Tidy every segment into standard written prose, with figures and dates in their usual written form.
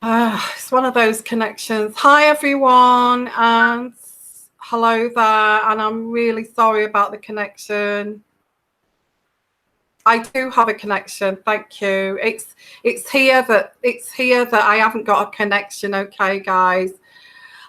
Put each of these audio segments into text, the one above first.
It's one of those connections. Hi, everyone, and hello there. And I'm really sorry about the connection. I do have a connection. Thank you. It's here that I haven't got a connection. Okay, guys.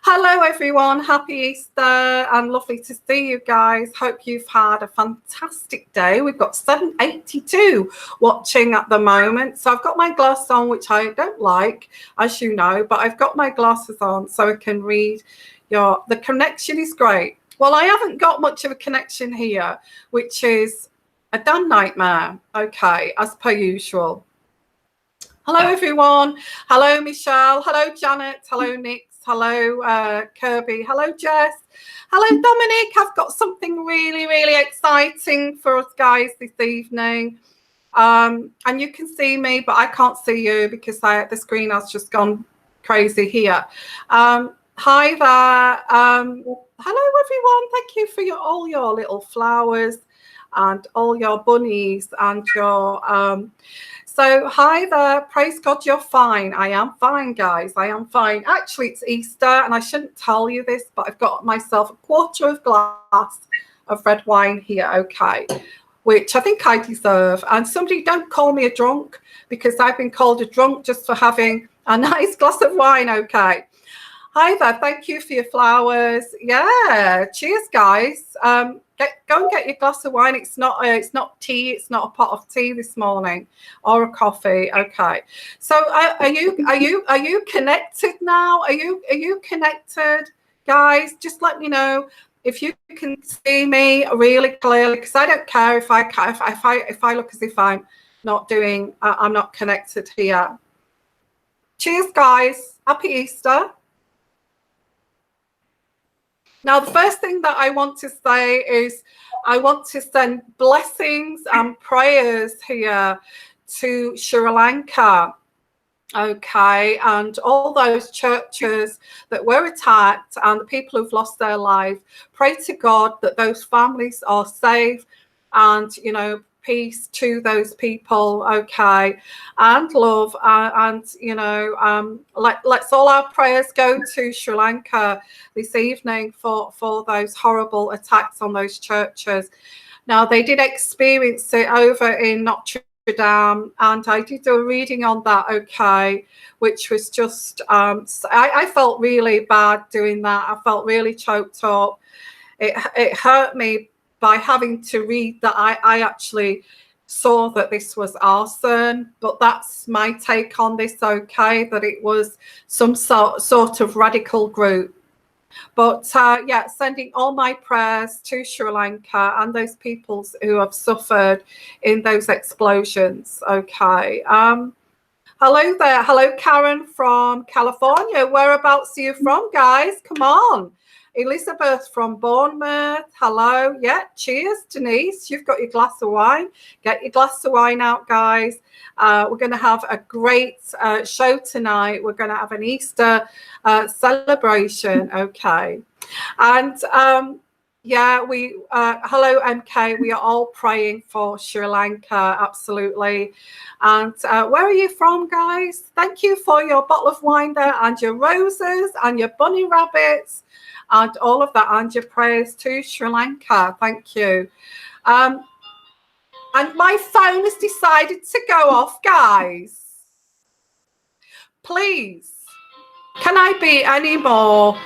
Hello, everyone. Happy Easter and lovely to see you guys. Hope you've had a fantastic day. We've got 782 watching at the moment. So I've got my glasses on, which I don't like, as you know, but I've got my glasses on so I can read the connection is great. Well, I haven't got much of a connection here, which is a damn nightmare. Okay, as per usual. Hello, everyone. Hello, Michelle. Hello, Janet. Hello, Nick. Hello, Kirby. Hello, Jess. Hello, Dominic. I've got something really, really exciting for us guys this evening. And you can see me, but I can't see you because the screen has just gone crazy here. Hi there. Hello, everyone. Thank you for all your little flowers and all your bunnies and your... So hi there, praise God you're fine. I am fine, guys, I am fine. Actually, it's Easter and I shouldn't tell you this, but I've got myself a quarter of glass of red wine here, okay, which I think I deserve. And somebody don't call me a drunk because I've been called a drunk just for having a nice glass of wine, okay. Hi there, thank you for your flowers. Yeah, cheers, guys. Go and get your glass of wine. It's not tea. It's not a pot of tea this morning, or a coffee. Okay. So are you connected now? Are you connected, guys? Just let me know if you can see me really clearly, because I don't care if I look as if I'm not connected here. Cheers, guys. Happy Easter. Now, the first thing that I want to say is I want to send blessings and prayers here to Sri Lanka, okay, and all those churches that were attacked and the people who've lost their life. Pray to God that those families are safe and, you know, peace to those people, okay, and love, and you know, let's all our prayers go to Sri Lanka this evening for those horrible attacks on those churches. Now, they did experience it over in Notre Dame, and I did a reading on that, okay, which was just I felt really bad doing that. I felt really choked up. It hurt me by having to read that I actually saw that this was arson, but that's my take on this, okay, that it was some sort of radical group. But yeah, sending all my prayers to Sri Lanka and those peoples who have suffered in those explosions, okay. Hello there. Hello, Karen from California. Whereabouts are you from, guys? Come on. Elizabeth from Bournemouth. Hello. Yeah, cheers, Denise. You've got your glass of wine. Get your glass of wine out, guys. We're going to have a great show tonight. We're going to have an Easter celebration, okay. And yeah, hello, MK. We are all praying for Sri Lanka, absolutely. And where are you from, guys? Thank you for your bottle of wine there and your roses and your bunny rabbits and all of that, and your prayers to Sri Lanka. Thank you. And my phone has decided to go off, guys. Please, can I be any more?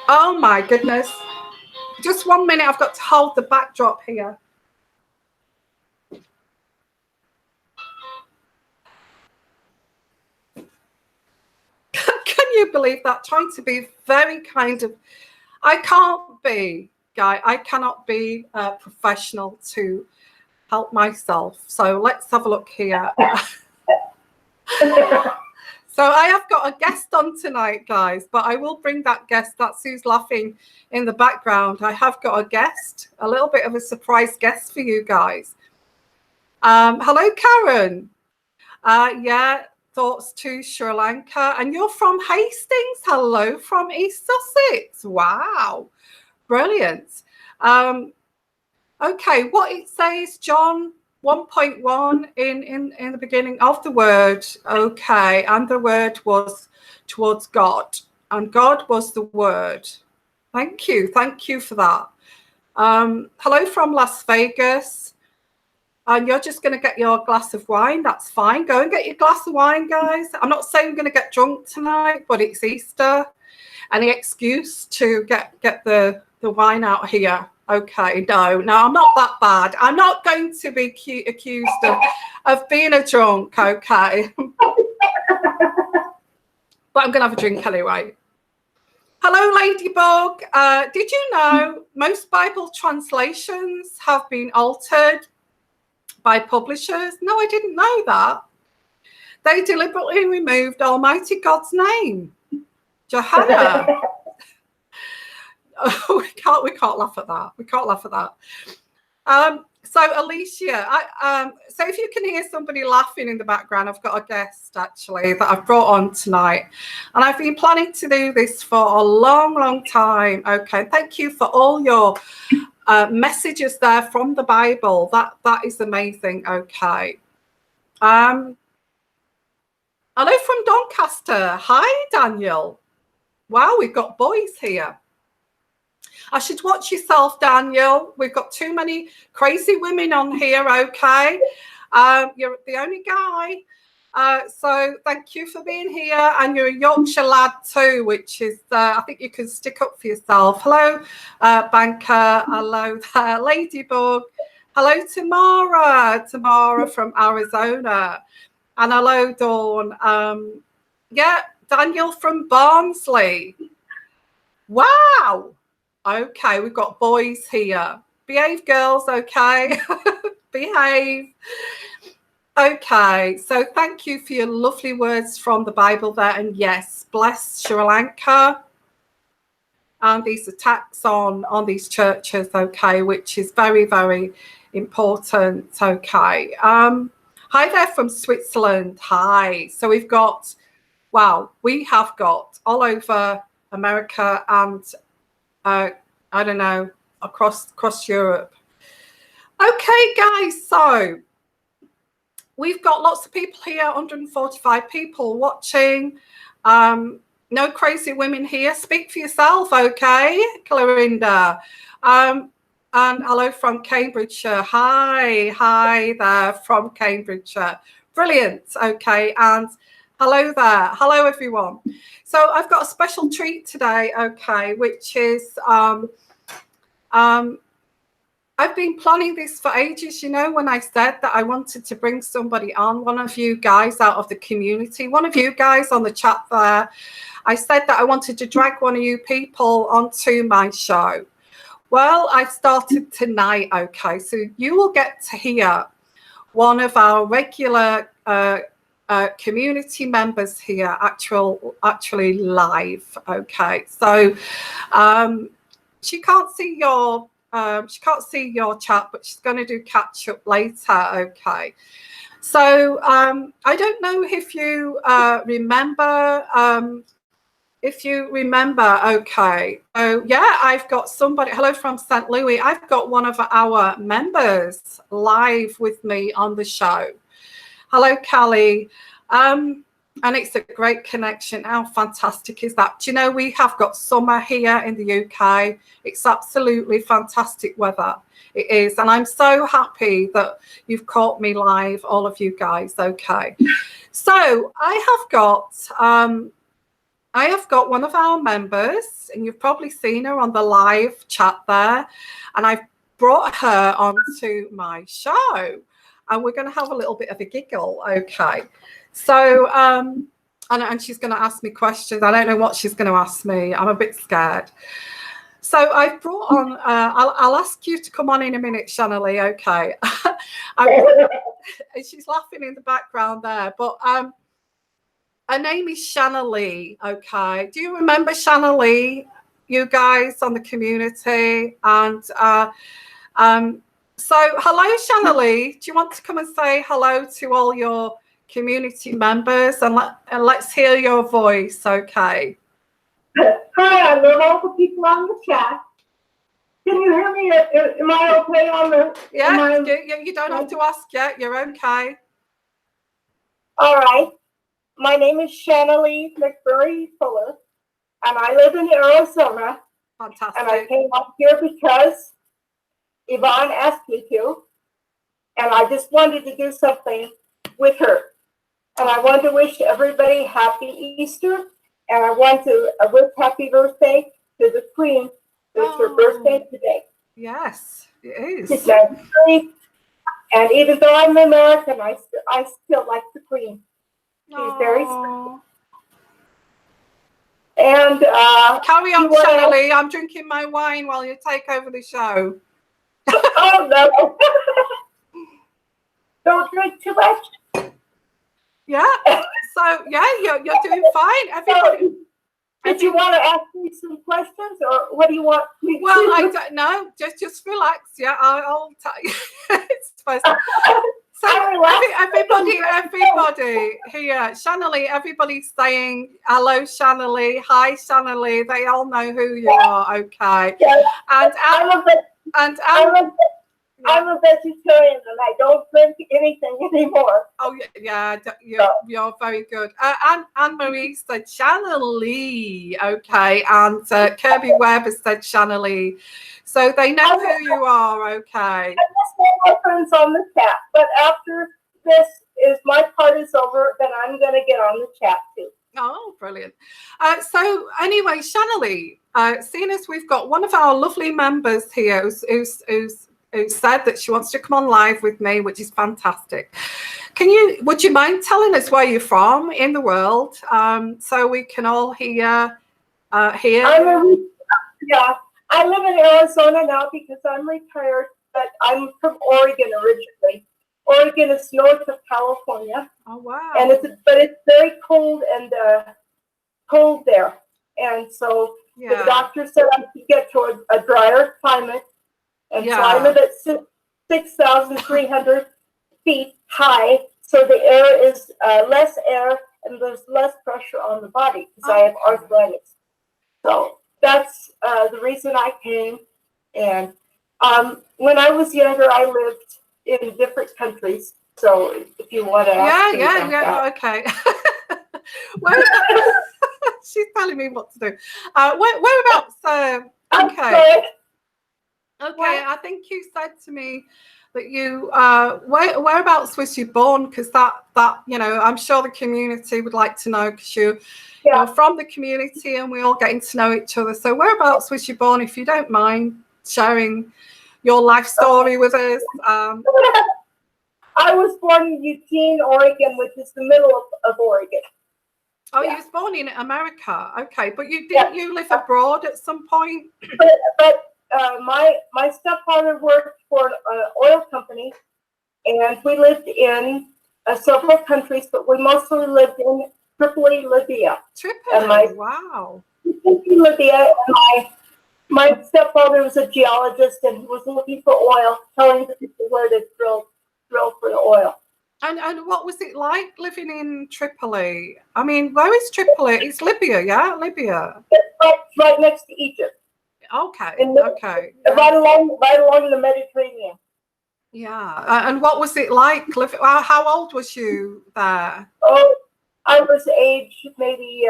Oh my goodness. Just 1 minute, I've got to hold the backdrop here. Can you believe that? Trying to be very kind of, I can't be, guy. I cannot be professional to help myself. So let's have a look here. So I have got a guest on tonight, guys, but I will bring that guest. That's who's laughing in the background. I have got a guest, a little bit of a surprise guest for you guys. Hello, Karen. Yeah, thoughts to Sri Lanka. And you're from Hastings. Hello from East Sussex. Wow, brilliant. Okay, what it says, John 1.1 in the beginning of the word. Okay, and the word was towards God, and God was the word. Thank you for that. Hello from Las Vegas. And you're just going to get your glass of wine. That's fine. Go and get your glass of wine, guys. I'm not saying we're going to get drunk tonight, but it's Easter. Any excuse to get the wine out here? Okay, no, I'm not that bad. I'm not going to be accused of being a drunk, okay? But I'm going to have a drink anyway. Hello, Ladybug. Did you know most Bible translations have been altered by publishers? No, I didn't know that. They deliberately removed Almighty God's name. Johanna. Oh, we can't laugh at that. We can't laugh at that. So Alicia, so if you can hear somebody laughing in the background, I've got a guest actually that I've brought on tonight, and I've been planning to do this for a long time. Okay, thank you for all your messages there from the Bible. That is amazing. Okay. Hello from Doncaster. Hi, Daniel. Wow, we've got boys here. I should watch yourself, Daniel. We've got too many crazy women on here, okay? You're the only guy. So thank you for being here. And you're a Yorkshire lad too, which is, I think you can stick up for yourself. Hello, Banker. Hello there, Ladybug. Hello, Tamara from Arizona. And hello, Dawn. Yeah, Daniel from Barnsley. Wow. Okay, we've got boys here. Behave, girls, okay? Behave. Okay, so thank you for your lovely words from the Bible there. And yes, bless Sri Lanka and these attacks on these churches, okay, which is very, very important, okay. Hi there from Switzerland. Hi. So we've got, wow, we have got all over America and I don't know, across Europe. Okay, guys, so we've got lots of people here, 145 people watching. No crazy women here. Speak for yourself, okay, Clarinda. And hello from Cambridgeshire. Hi there from Cambridgeshire. Brilliant, okay, and hello there. Hello, everyone. So I've got a special treat today, okay, which is, I've been planning this for ages. You know, when I said that I wanted to bring somebody on, one of you guys out of the community, one of you guys on the chat there, I said that I wanted to drag one of you people onto my show. Well, I've started tonight, okay, so you will get to hear one of our regular community members here actually live, okay. So she can't see your chat, but she's going to do catch up later, okay. So I don't know if you remember, okay. So yeah, I've got somebody, hello from St. Louis. I've got one of our members live with me on the show. Hello, Callie. And it's a great connection. How fantastic is that? Do you know, we have got summer here in the UK. It's absolutely fantastic weather. It is. And I'm so happy that you've caught me live, all of you guys. Okay. So I have got one of our members, and you've probably seen her on the live chat there. And I've brought her onto my show. And we're going to have a little bit of a giggle, okay. So, and she's going to ask me questions. I don't know what she's going to ask me. I'm a bit scared. So I've brought on, I'll ask you to come on in a minute, Shannalee, okay. She's laughing in the background there, but her name is Shannalee, okay. Do you remember Shannalee, you guys on the community? And so hello, Shannalee. Do you want to come and say hello to all your community members, and let's hear your voice, okay? Hi, I'm all the people on the chat. Can you hear me? Am I okay on the? Yeah, you don't have to ask yet. You're okay. All right. My name is Shannalee McBurry Fuller, and I live in Arizona. Fantastic. And I came up here because Yvonne asked me to, and I just wanted to do something with her. And I want to wish everybody happy Easter, and I want to wish happy birthday to the Queen. It's her birthday today. Yes, it is. She's 93, and even though I'm American, I still like the Queen. She's very special. And carry on, Shannalee. I'm drinking my wine while you take over the show. Oh no! Don't drink too much. Yeah. So yeah, you're doing fine. Everybody. Did you want to ask me some questions, or what do you want me to Well, do? I don't know. Just relax. Yeah, I'll tell you. It's supposed to. So everybody here, Shannalee, everybody's saying hello, Shannalee, hi, Shannalee. They all know who you are, okay? Yeah. And I'm a vegetarian and I don't drink anything anymore. Oh yeah, you're very good. Anne Marie said Shannalee, okay, and Kirby Webb said Shannalee, so they know who you are, okay. I just want my friends on the chat, but after this my part is over, then I'm going to get on the chat too. Oh, brilliant. So anyway, Shannalee, seeing as we've got one of our lovely members here who's said that she wants to come on live with me, which is fantastic. Would you mind telling us where you're from in the world, so we can all hear? Yeah, I live in Arizona now because I'm retired, but I'm from Oregon originally. Oregon is north of California. Oh wow! And it's very cold and cold there, and so the doctor said I could get to a drier climate. And so I live at 6,300 feet high, so the air is less air and there's less pressure on the body because I have arthritis. So that's the reason I came. And when I was younger, I lived in different countries. So if you want to ask that. Okay. She's telling me what to do. Whereabouts? Okay. Okay, I think you said to me that you whereabouts was you born? Because that I'm sure the community would like to know, because you're from the community and we're all getting to know each other. So whereabouts was you born, if you don't mind sharing your life story with us? I was born in Eugene, Oregon, which is the middle of Oregon. Oh, you was born in America. Okay, but you live abroad at some point? But my stepfather worked for an oil company, and we lived in several countries, but we mostly lived in Tripoli, Libya. Tripoli, wow. Tripoli, Libya, and my stepfather was a geologist, and he was looking for oil, telling the people where to drill for the oil. And what was it like living in Tripoli? I mean, where is Tripoli? It's Libya, yeah? Libya. It's right next to Egypt. Okay. Okay. Right along the Mediterranean. Yeah. And what was it like? How old was you there? Oh, I was aged maybe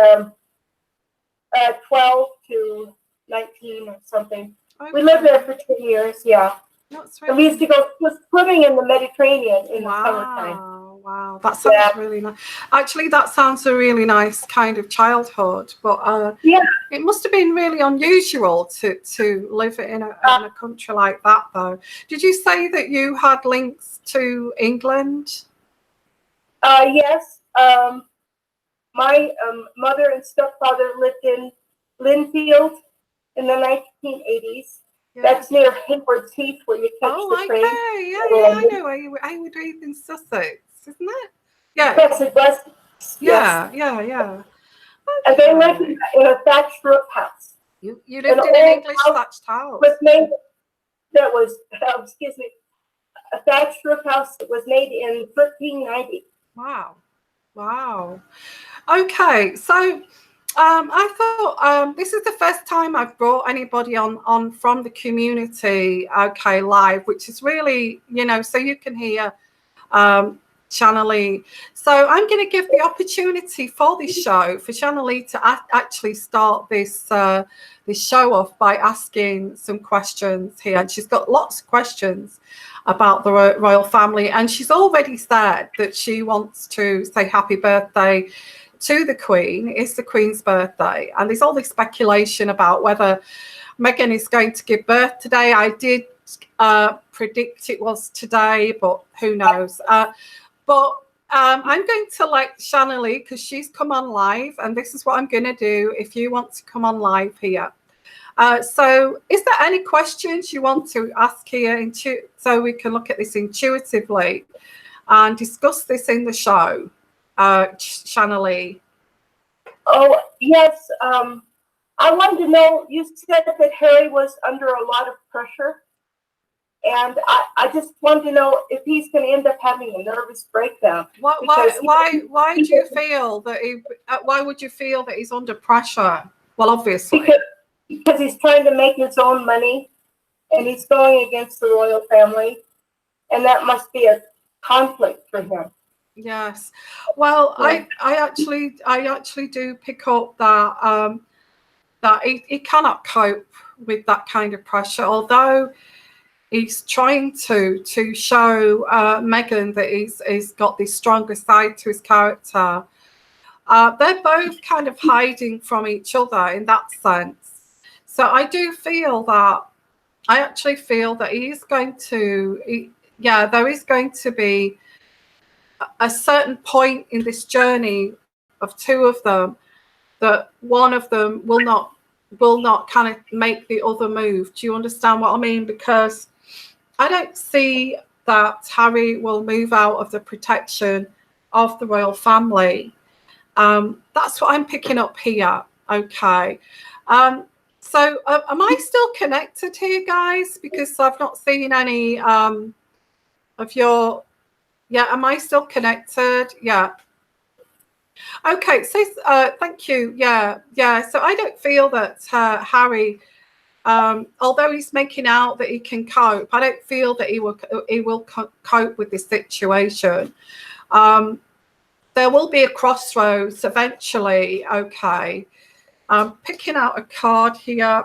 12 to 19 or something. Okay. We lived there for 2 years. Yeah. And we used to go swimming in the Mediterranean in the summertime. Wow, that sounds really nice. Actually, that sounds a really nice kind of childhood. But it must have been really unusual to live in a country like that, though. Did you say that you had links to England? Yes. My mother and stepfather lived in Linfield in the 1980s. Yeah. That's near Hayward's Heath, where you catch the train. Oh, okay. Yeah, I know. Hayward Heath in Sussex, isn't it? Yeah. Yes, it was. Yeah. Okay. And they lived in a thatched roof house. You lived in an English thatched house? A thatched roof house that was made in 1390. Wow. Okay, so I thought this is the first time I've brought anybody on from the community, okay, live, which is really, you know, so you can hear Shanalee. So I'm going to give the opportunity for this show for Shanalee to actually start this this show off by asking some questions here. And she's got lots of questions about the royal family, and she's already said that she wants to say happy birthday to the Queen. It's the Queen's birthday, and there's all this speculation about whether Meghan is going to give birth today. I did predict it was today, but who knows? I'm going to let Shanalee, because she's come on live, and this is what I'm going to do if you want to come on live here. So is there any questions you want to ask here so we can look at this intuitively and discuss this in the show, Shanalee? Oh, yes. I wanted to know, you said that Harry was under a lot of pressure. And I just wanted to know if he's going to end up having a nervous breakdown. Why do you feel that why would you feel that he's under pressure? Well, obviously. Because he's trying to make his own money, and he's going against the royal family. And that must be a conflict for him. Yes. Well, yeah. I actually do pick up that that he cannot cope with that kind of pressure, although he's trying to show Meghan that he's got this stronger side to his character. They're both kind of hiding from each other in that sense. So I actually feel that there is going to be a certain point in this journey of two of them that one of them will not kind of make the other move. Do you understand what I mean? Because I don't see that Harry will move out of the protection of the royal family. That's what I'm picking up here. Okay. So am I still connected here, guys? Because I've not seen any of your... Yeah, am I still connected? Yeah. Okay, so thank you. Yeah. So I don't feel that Harry... although he's making out that he can cope, I don't feel that he will cope with this situation. There will be a crossroads eventually. Okay, I'm picking out a card here,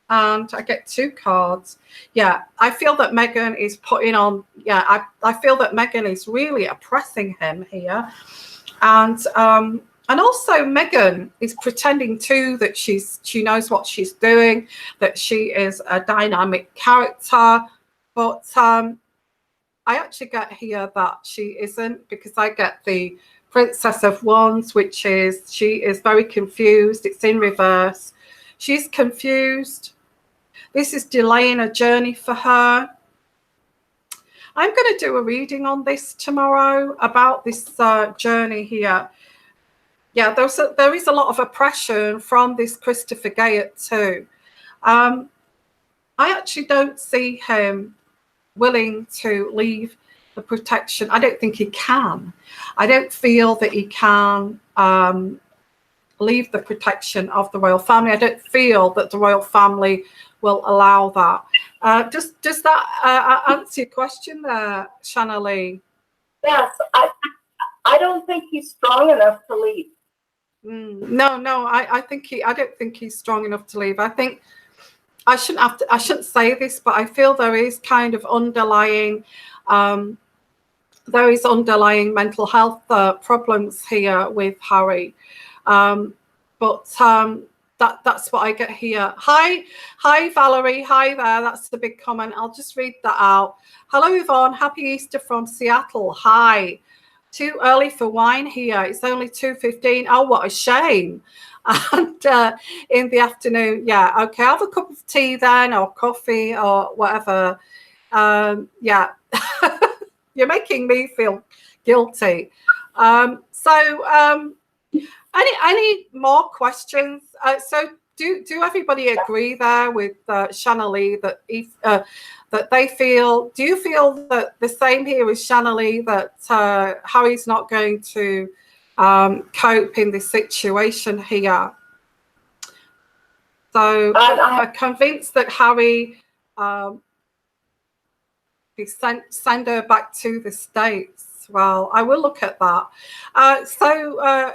and I get two cards. Yeah, I feel that Meghan is putting on. Yeah, I feel that Meghan is really oppressing him here, and also Meghan is pretending too that she knows what she's doing, that she is a dynamic character, but I actually get here that she isn't, because I get the Princess of Wands, which is she is very confused. It's in reverse. She's confused. This is delaying a journey for her. I'm going to do a reading on this tomorrow about this journey here. Yeah, there is a lot of oppression from this Christopher Gayet too. I actually don't see him willing to leave the protection. I don't think he can. I don't feel that he can leave the protection of the royal family. I don't feel that the royal family will allow that. Does that answer your question there, Shanalee? Yes, I don't think he's strong enough to leave. No, I don't think he's strong enough to leave. I think I shouldn't say this, but I feel there is kind of underlying mental health problems here with Harry. That's what I get here. Hi Valerie, hi there. That's the big comment. I'll just read that out. Hello Yvonne, happy Easter from Seattle. Hi. Too early for wine here. It's only 2:15. Oh, what a shame. And in the afternoon, yeah, okay, I'll have a cup of tea then, or coffee, or whatever. Yeah, you're making me feel guilty. Any more questions? So do everybody agree there with Shanalee that that they feel? Do you feel that the same here with Shanalee, that Harry's not going to cope in this situation here? So I'm convinced that Harry send her back to the States. Well, I will look at that.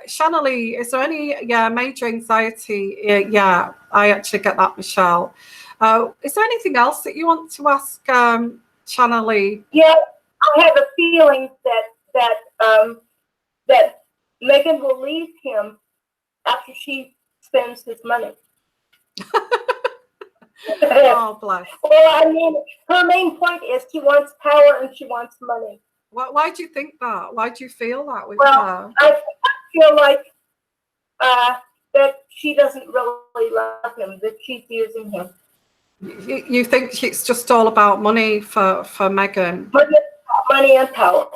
Shanley, is there any major anxiety? Yeah, I actually get that, Michelle. Is there anything else that you want to ask Shanley? Yeah, I have a feeling that Megan will leave him after she spends his money. Oh, bless. Well, I mean, her main point is she wants power and she wants money. Why do you think that? Why do you feel that with her? I feel like that she doesn't really love him, that she's using him. You think it's just all about money for Megan? Money and power.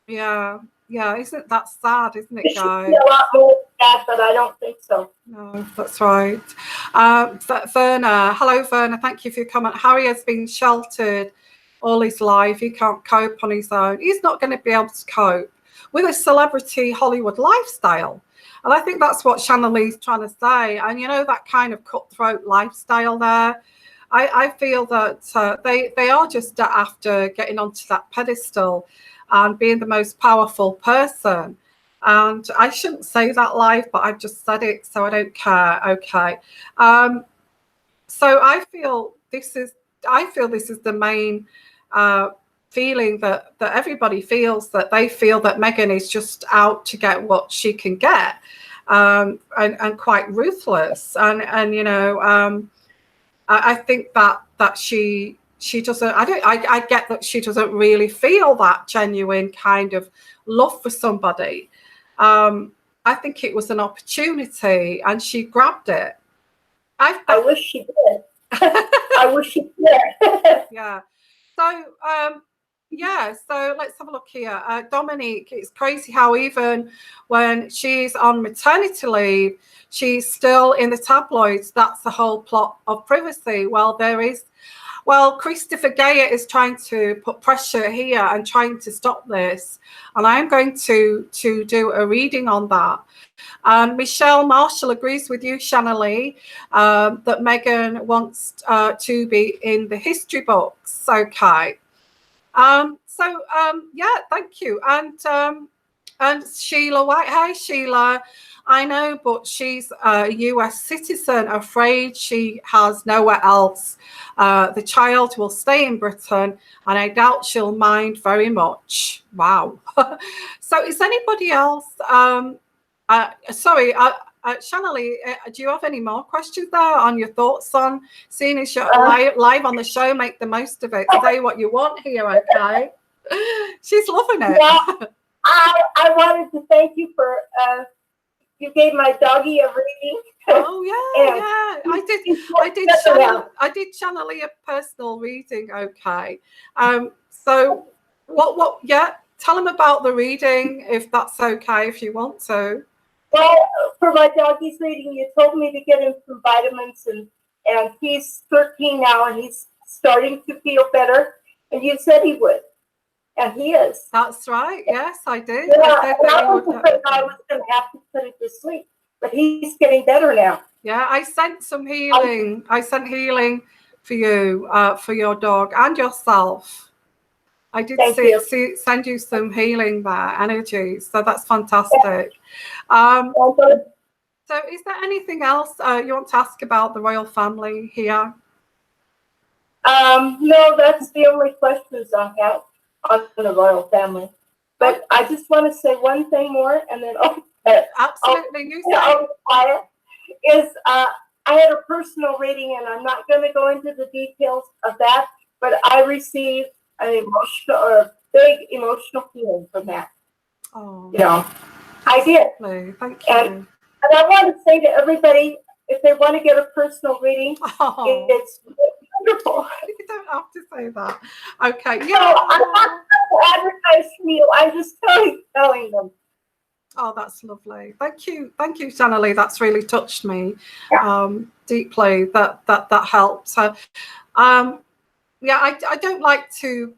Yeah. Isn't that sad, isn't it, guys? A lot more than that, but I don't think so. No, that's right. Werner, hello, Werner. Thank you for your comment. Harry has been sheltered all his life. He can't cope on his own. He's not going to be able to cope with a celebrity Hollywood lifestyle. And I think that's what Shanley's trying to say. And, you know, that kind of cutthroat lifestyle there, I feel that they are just after getting onto that pedestal and being the most powerful person. And I shouldn't say that live, but I've just said it, so I don't care. Okay. So I feel this is the main feeling that everybody feels, that they feel that Megan is just out to get what she can get, and quite ruthless. And you know, I think that she doesn't. I get that she doesn't really feel that genuine kind of love for somebody. I think it was an opportunity and she grabbed it. I wish she did. I wish she did. Yeah. So so let's have a look here. Dominique, it's crazy how even when she's on maternity leave, she's still in the tabloids. That's the whole plot of Privacy. Well, Christopher Gayer is trying to put pressure here and trying to stop this. And I'm going to do a reading on that. And Michelle Marshall agrees with you, Shanley, that Megan wants to be in the history books. Okay. Thank you. And Sheila White, hi Sheila. I know, but she's a US citizen, afraid she has nowhere else. The child will stay in Britain, and I doubt she'll mind very much. Wow. So is anybody else? Shanley, do you have any more questions there on your thoughts on seeing as you're live on the show? Make the most of it. Say what you want here, okay? She's loving it. Yeah, I wanted to thank you for you gave my doggy a reading. Oh yeah. I did channel a personal reading. Okay. So what? Yeah. Tell them about the reading, if that's okay, if you want to. Well, for my doggy's reading, you told me to get him some vitamins, and he's 13 now, and he's starting to feel better. And you said he would, and he is. That's right. Yes, I did. Yeah, I was afraid I was going to have to put him to sleep, but he's getting better now. Yeah, I sent some healing. I sent healing for you, for your dog and yourself. I did send you some healing there, energy. So that's fantastic. So is there anything else you want to ask about the royal family here? No, that's the only questions I have on the royal family. But I just want to say one thing more, and then absolutely, I'll quiet. I had a personal reading, and I'm not going to go into the details of that, but I received a big emotional healing from that. Oh, you know, I did. Thank you. And I want to say to everybody, if they want to get a personal reading, it's wonderful. You don't have to say that. Okay. Yeah. No, I'm not advertising you. I'm just telling them. Oh, that's lovely. Thank you, Shanley. That's really touched me deeply. That helps. I don't like to,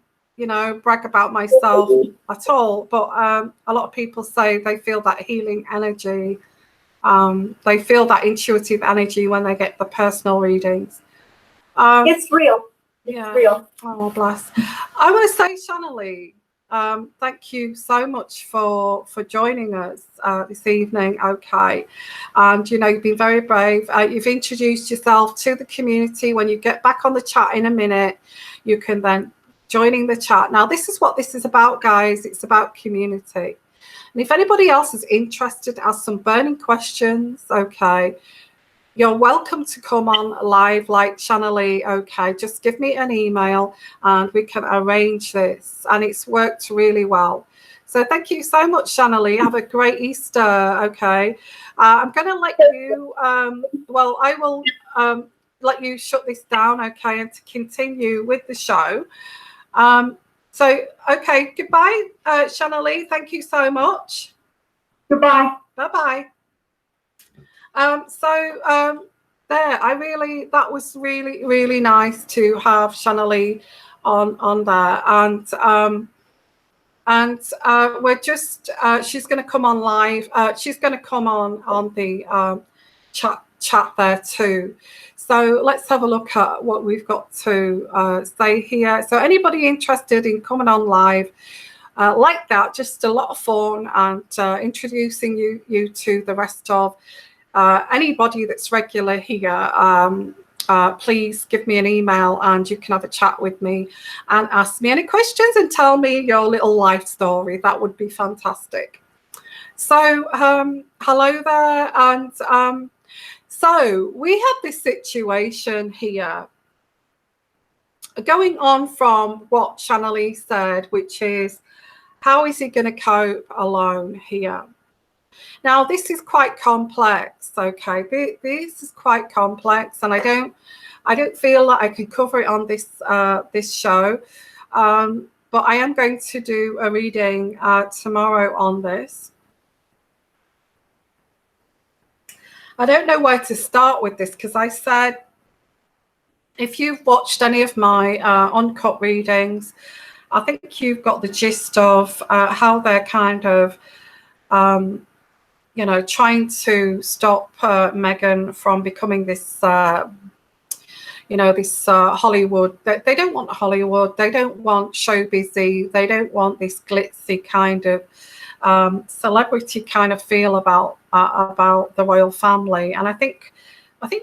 brag about myself at all. But a lot of people say they feel that healing energy They feel that intuitive energy when they get the personal readings. It's real. It's real. Oh, bless. I want to say, Shannalee, thank you so much for joining us this evening. Okay, and you know, you've been very brave. You've introduced yourself to the community. When you get back on the chat in a minute, you can then joining the chat. Now, this is what this is about, guys. It's about community. And if anybody else is interested, has some burning questions, okay, you're welcome to come on live like Shannalee. Okay, just give me an email and we can arrange this. And it's worked really well. So thank you so much, Shannalee. Have a great Easter. Okay, I'm going to let you, well, I will let you shut this down, okay, and to continue with the show. So, okay, goodbye, Shannalee. Thank you so much. Goodbye. Bye-bye. There, that was really, really nice to have Shannalee on there. And we're just, she's going to come on live. She's going to come on the chat there too. So let's have a look at what we've got to say here. So anybody interested in coming on live like that, just a lot of fun, and introducing you to the rest of anybody that's regular here, please give me an email and you can have a chat with me and ask me any questions and tell me your little life story. That would be fantastic. So hello there. And so we have this situation here going on from what Shannalee said, which is, how is he going to cope alone here? Now, this is quite complex, okay? This is quite complex, and I don't feel that I can cover it on this show, but I am going to do a reading tomorrow on this. I don't know where to start with this, because I said, if you've watched any of my uncut readings, I think you've got the gist of how they're kind of you know, trying to stop Meghan from becoming this, you know, this Hollywood. They don't want Hollywood. They don't want show busy. They don't want this glitzy kind of celebrity kind of feel about the royal family. And I think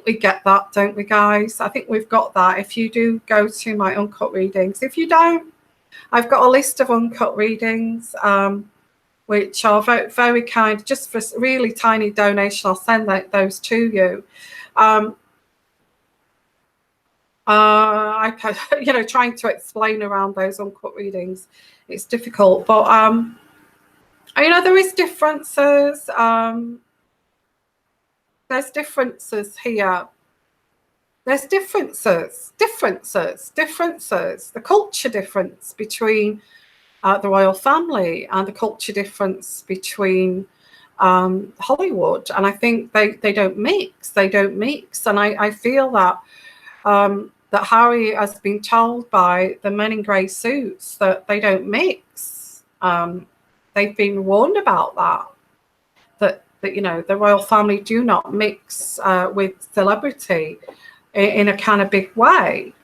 we get that, don't we, guys? I think we've got that. If you do go to my uncut readings, if you don't, I've got a list of uncut readings. Which are very, very kind, just for a really tiny donation. I'll send those to you. You know, trying to explain around those uncut readings, it's difficult. But, you know, there is differences. There's differences here. There's differences. The culture difference between the royal family and the culture difference between Hollywood, and I think they don't mix. And I feel that that Harry has been told by the men in grey suits that they don't mix. They've been warned about that you know, the royal family do not mix with celebrity in a kind of big way.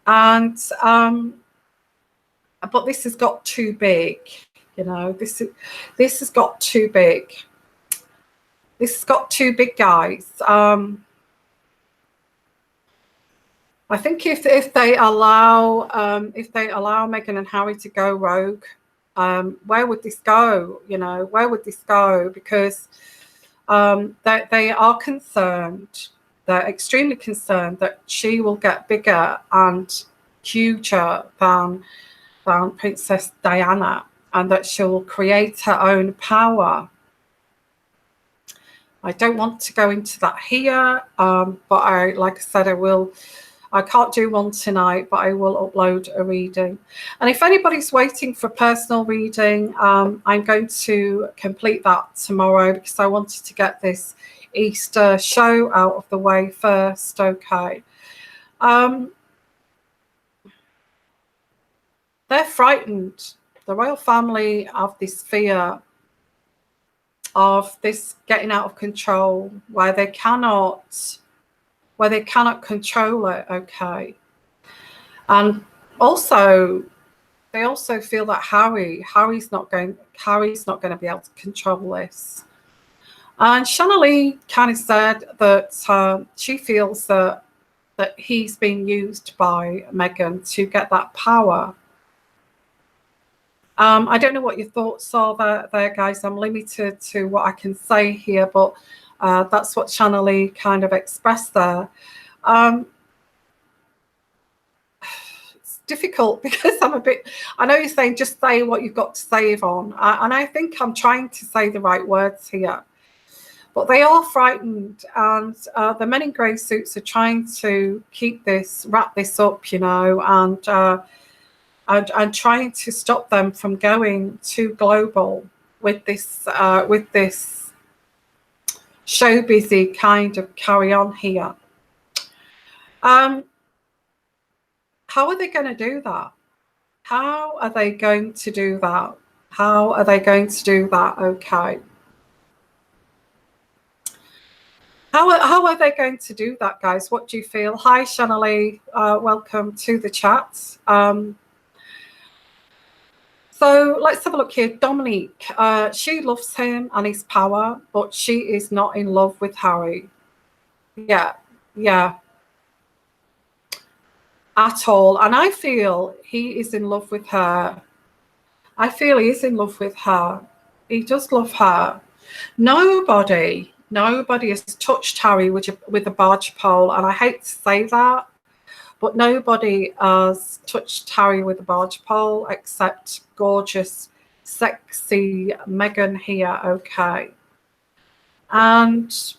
And but this has got too big, you know. This has got too big. This has got too big, guys. I think if they allow Meghan and Harry to go rogue, where would this go? You know, where would this go? Because they are concerned. They're extremely concerned that she will get bigger and huger than Princess Diana, and that she'll create her own power. I don't want to go into that here, but like I said, I can't do one tonight, but I will upload a reading. And if anybody's waiting for personal reading, I'm going to complete that tomorrow, because I wanted to get this Easter show out of the way first. Okay. They're frightened. The royal family have this fear of this getting out of control, where they cannot control it. Okay. And also, they also feel that Harry's not going to be able to control this. And Shanalee kind of said that she feels that he's being used by Meghan to get that power. I don't know what your thoughts are there, guys. I'm limited to what I can say here, but that's what Shanalee kind of expressed there. It's difficult because I know you're saying just say what you've got to say, Yvonne, and I think I'm trying to say the right words here. But they are frightened, and the men in grey suits are trying to wrap this up, you know, and trying to stop them from going too global with this show busy kind of carry on here. How are they going to do that? How are they going to do that? How are they going to do that? Okay. How are they going to do that, guys? What do you feel? Hi, Shanalee. Welcome to the chat. So let's have a look here. Dominique, she loves him and his power, but she is not in love with Harry. Yeah, at all. And I feel he is in love with her. I feel he is in love with her. He does love her. Nobody has touched Harry with a barge pole, and I hate to say that, but nobody has touched Harry with a barge pole except gorgeous, sexy Meghan here. Okay. And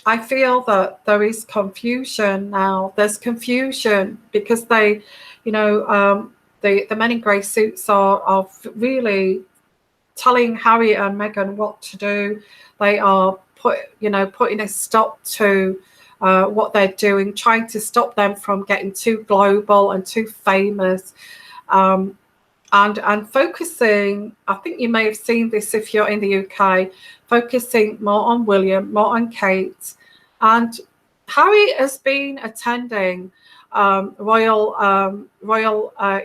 I feel that there is confusion now. There's confusion because they, you know, the men in grey suits are really telling Harry and Meghan what to do. They are putting a stop to what they're doing, trying to stop them from getting too global and too famous, and focusing. I think you may have seen this if you're in the UK, focusing more on William, more on Kate, and Harry has been attending royal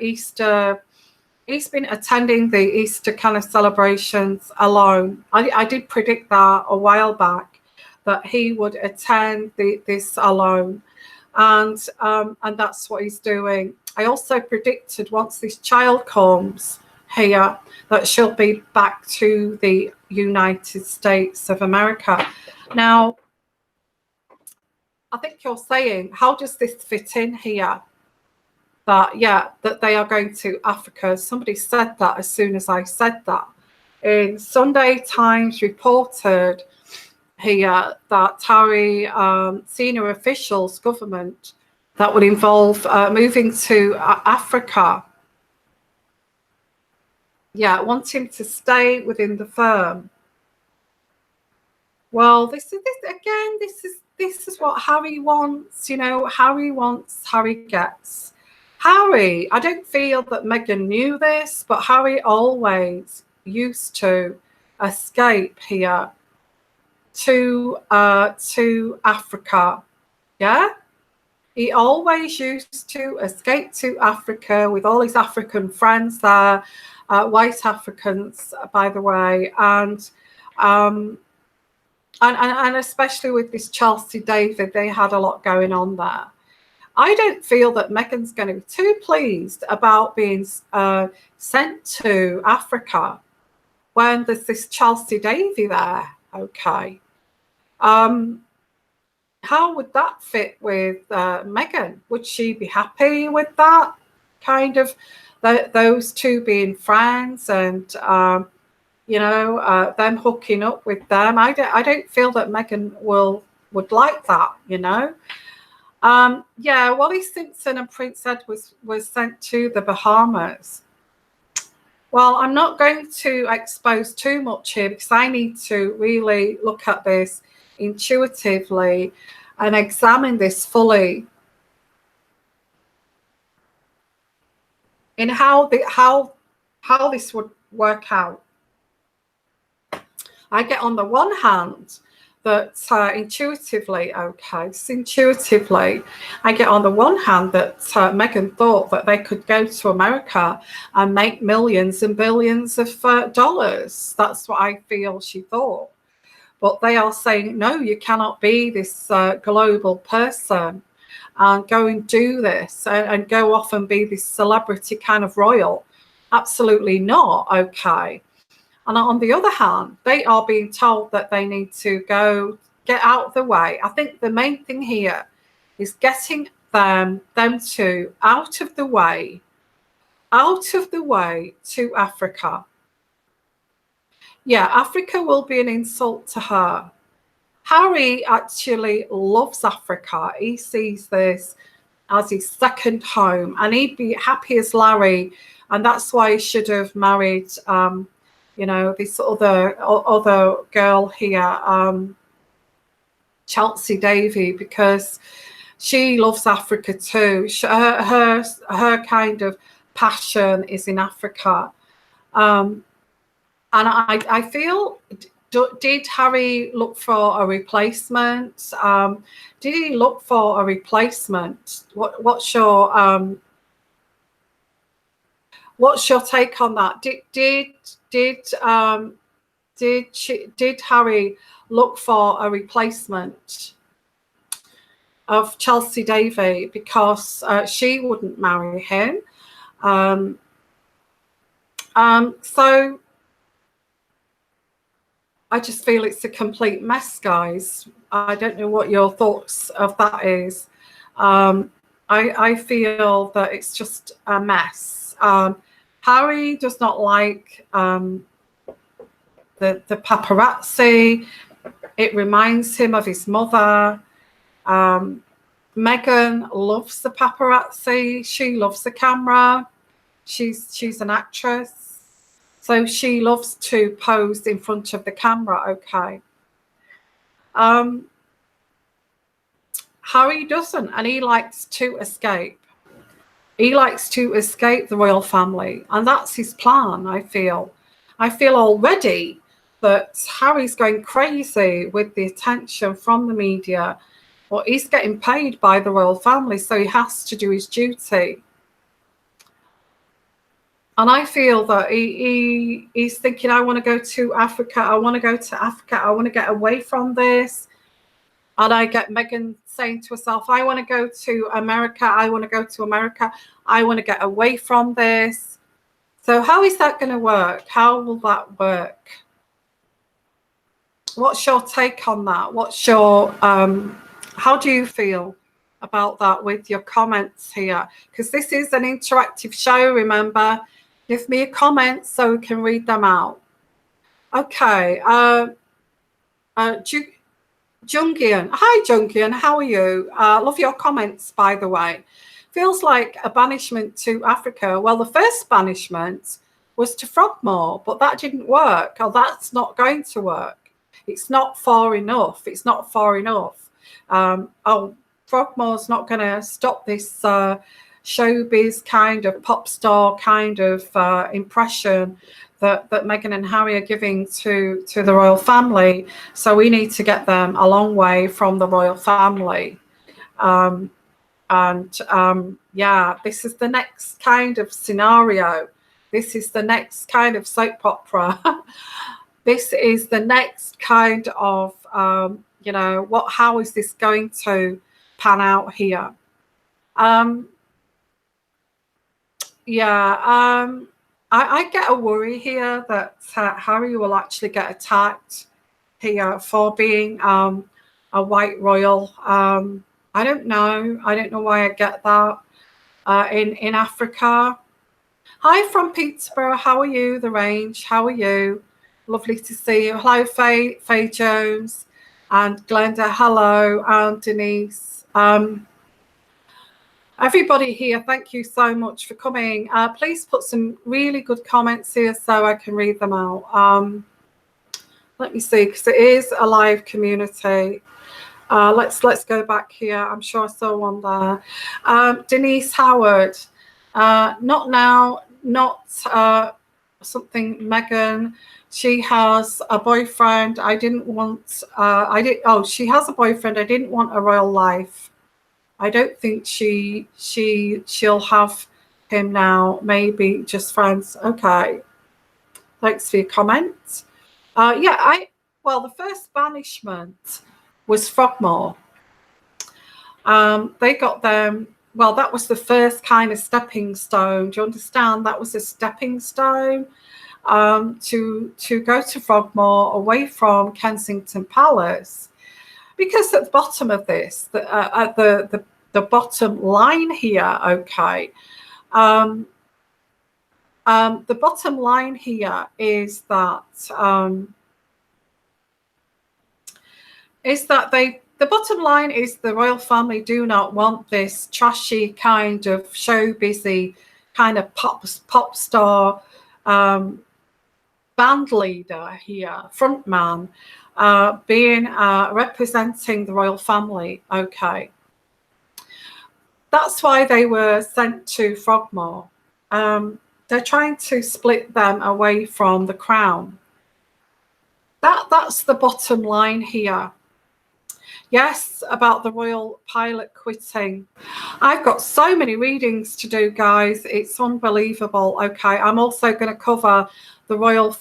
Easter. He's been attending the Easter kind of celebrations alone. I did predict that a while back, that he would attend this alone, and that's what he's doing. I also predicted once this child comes here that she'll be back to the United States of America. Now, I think you're saying, how does this fit in here? That they are going to Africa. Somebody said that as soon as I said that. In Sunday Times reported here that Harry, senior officials, government, that would involve moving to Africa. Yeah, want him to stay within the firm. Well, this is what Harry wants. You know, Harry wants, Harry gets. Harry, I don't feel that Meghan knew this, but Harry always used to escape here to Africa. Yeah, he always used to escape to Africa with all his African friends there, white Africans, by the way, and especially with this Chelsea David, they had a lot going on there. I don't feel that Meghan's going to be too pleased about being sent to Africa when there's this Chelsea Davy there. Okay. How would that fit with Meghan? Would she be happy with that? Kind of those two being friends and, them hooking up with them. I don't feel that Meghan would like that, you know. Wally Simpson and Prince Ed was sent to the Bahamas. Well, I'm not going to expose too much here because I need to really look at this intuitively and examine this fully in how this would work out. I get on the one hand that intuitively, I get on the one hand that Meghan thought that they could go to America and make millions and billions of dollars. That's what I feel she thought. But they are saying, no, you cannot be this global person and go and do this and go off and be this celebrity kind of royal. Absolutely not. Okay. And on the other hand, they are being told that they need to go get out of the way. I think the main thing here is getting them to out of the way to Africa. Yeah, Africa will be an insult to her. Harry actually loves Africa. He sees this as his second home, and he'd be happy as Larry, and that's why he should have married you know, this other girl here, Chelsea Davy, because she loves Africa too. Her kind of passion is in Africa. And I feel, did Harry look for a replacement? Did he look for a replacement? What's your take on that? Did Harry look for a replacement of Chelsea Davy because she wouldn't marry him? So I just feel it's a complete mess, guys. I don't know what your thoughts of that is. I feel that it's just a mess. Harry does not like the paparazzi. It reminds him of his mother. Meghan loves the paparazzi. She loves the camera. She's an actress. So she loves to pose in front of the camera, okay. Harry doesn't, and he likes to escape. He likes to escape the royal family, and that's his plan, I feel. I feel already that Harry's going crazy with the attention from the media. Well, he's getting paid by the royal family, so he has to do his duty. And I feel that he's thinking, I want to go to Africa. I want to go to Africa. I want to get away from this. And I get Meghan saying to herself, I want to go to America. I want to go to America. I want to get away from this. So how is that going to work? How will that work? What's your take on that? What's your, how do you feel about that with your comments here? Because this is an interactive show, remember. Give me a comment so we can read them out. Okay. Jungian. Hi, Jungian. How are you? Love your comments, by the way. Feels like a banishment to Africa. Well, the first banishment was to Frogmore, but that didn't work. Oh, that's not going to work. It's not far enough. It's not far enough. Frogmore's not going to stop this showbiz kind of pop star kind of impression that Meghan and Harry are giving to the royal family. So we need to get them a long way from the royal family. Yeah, this is the next kind of scenario. This is the next kind of soap opera. This is the next kind of, you know, how is this going to pan out here? I get a worry here that Harry will actually get attacked here for being a white royal. I don't know. I don't know why I get that in Africa. Hi from Peterborough. How are you? The Range. How are you? Lovely to see you. Hello, Faye Jones and Glenda. Hello, and Denise. Everybody here, thank you so much for coming. Please put some really good comments here so I can read them out. Let me see, because it is a live community. Let's go back here. I'm sure I saw one there. Denise Howard. Not now. Not something Meghan She has a boyfriend. I didn't want. She has a boyfriend. I didn't want a royal life. I don't think she'll have him now. Maybe just friends. Okay. Thanks for your comment. Well, the first banishment was Frogmore. They got them. Well, that was the first kind of stepping stone. Do you understand? That was a stepping stone to go to Frogmore, away from Kensington Palace, because at the bottom of this, at the bottom line here, okay, the bottom line here is that the bottom line is the royal family do not want this trashy kind of show-busy kind of pop star band leader here, front man, being representing the royal family. Okay, that's why they were sent to Frogmore. They're trying to split them away from the crown. That's the bottom line here. Yes, about the royal pilot quitting. I've got so many readings to do, guys. It's unbelievable. Okay, I'm also going to cover the royal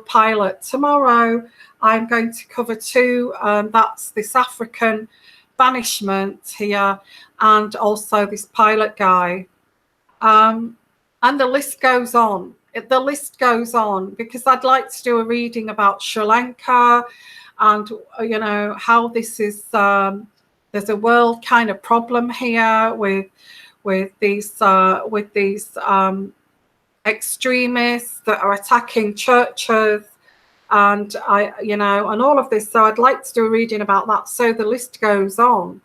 pilot tomorrow. I'm going to cover two. That's this African banishment here, and also this pilot guy. And the list goes on. The list goes on, because I'd like to do a reading about Sri Lanka. And you know how this is. There's a world kind of problem here with these extremists that are attacking churches, and and all of this. So I'd like to do a reading about that. So the list goes on.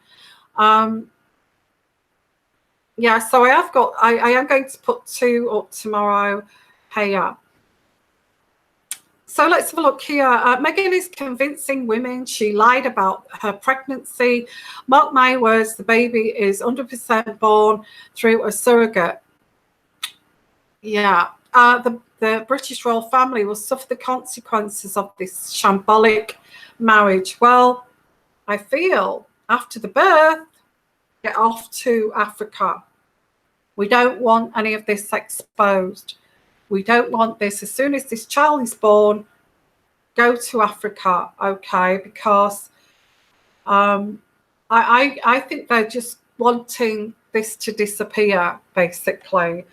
Yeah. So I am going to put two up tomorrow. Here. So let's have a look here. Meghan is convincing women she lied about her pregnancy. Mark my words, the baby is 100% born through a surrogate. Yeah. The British royal family will suffer the consequences of this shambolic marriage. Well, I feel after the birth, get off to Africa. We don't want any of this exposed. We don't want this. As soon as this child is born, go to Africa, okay? Because I think they're just wanting this to disappear, basically.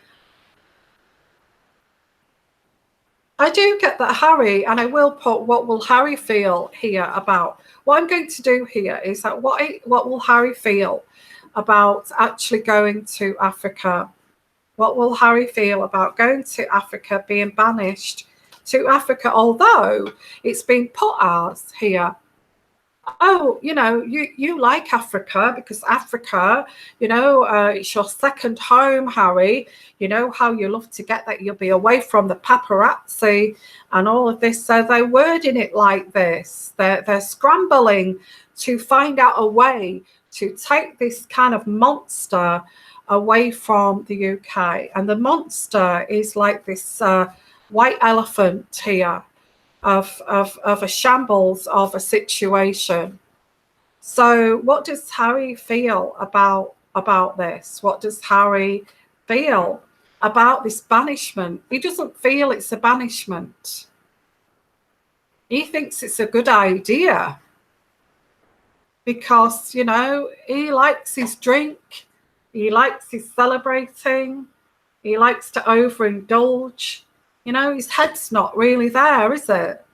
I do get that Harry, and I will put what will Harry feel here about. What I'm going to do here is that what will Harry feel about actually going to Africa? What will Harry feel about going to Africa, being banished to Africa, although it's been put as here, oh, you like Africa because Africa, it's your second home, Harry. You know how you love to get that. You'll be away from the paparazzi and all of this. So they're wording it like this. They're scrambling to find out a way to take this kind of monster away from the UK. And the monster is like this white elephant here of a shambles of a situation. So what does Harry feel about this? What does Harry feel about this banishment? He doesn't feel it's a banishment. He thinks it's a good idea because, he likes his drink. He likes his celebrating. He likes to overindulge. His head's not really there, is it?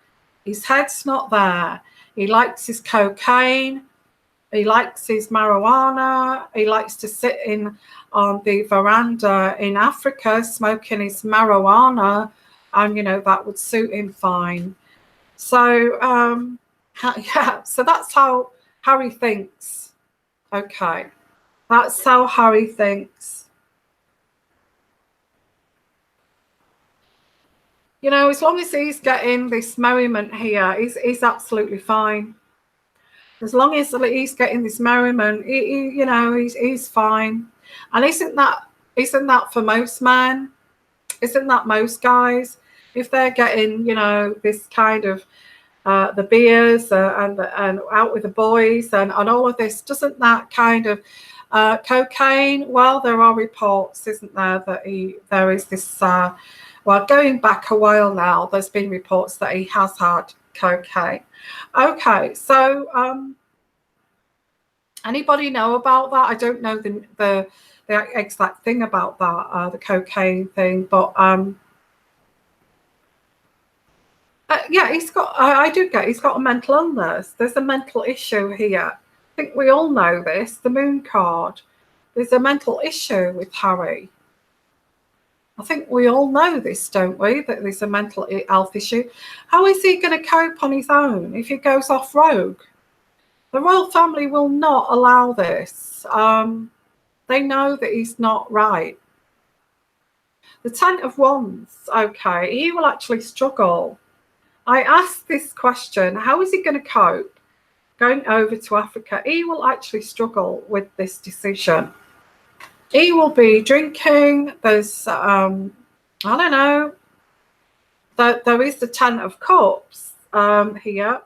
His head's not there. He likes his cocaine. He likes his marijuana. He likes to sit on the veranda in Africa smoking his marijuana. And, that would suit him fine. So, so that's how Harry thinks. Okay. That's how Harry thinks. As long as he's getting this merriment here, he's absolutely fine. As long as he's getting this merriment, he's fine. And isn't that for most men? Isn't that most guys? if they're getting, you know, this kind of the beers and out with the boys and all of this, doesn't that kind of cocaine? Well, there are reports, isn't there, that there is this, well, going back a while now, there's been reports that he has had cocaine. Okay, so anybody know about that? I don't know the exact thing about that, the cocaine thing, but yeah, he's got. I do get. He's got a mental illness. There's a mental issue here. I think we all know this. The moon card. There's a mental issue with Harry. I think we all know this, don't we? That there's a mental health issue. How is he going to cope on his own if he goes off rogue? The royal family will not allow this. They know that he's not right. The Ten of Wands. Okay, he will actually struggle. I asked this question, how is he going to cope going over to Africa? He will actually struggle with this decision. He will be drinking. There's, I don't know, there is the Ten of Cups here.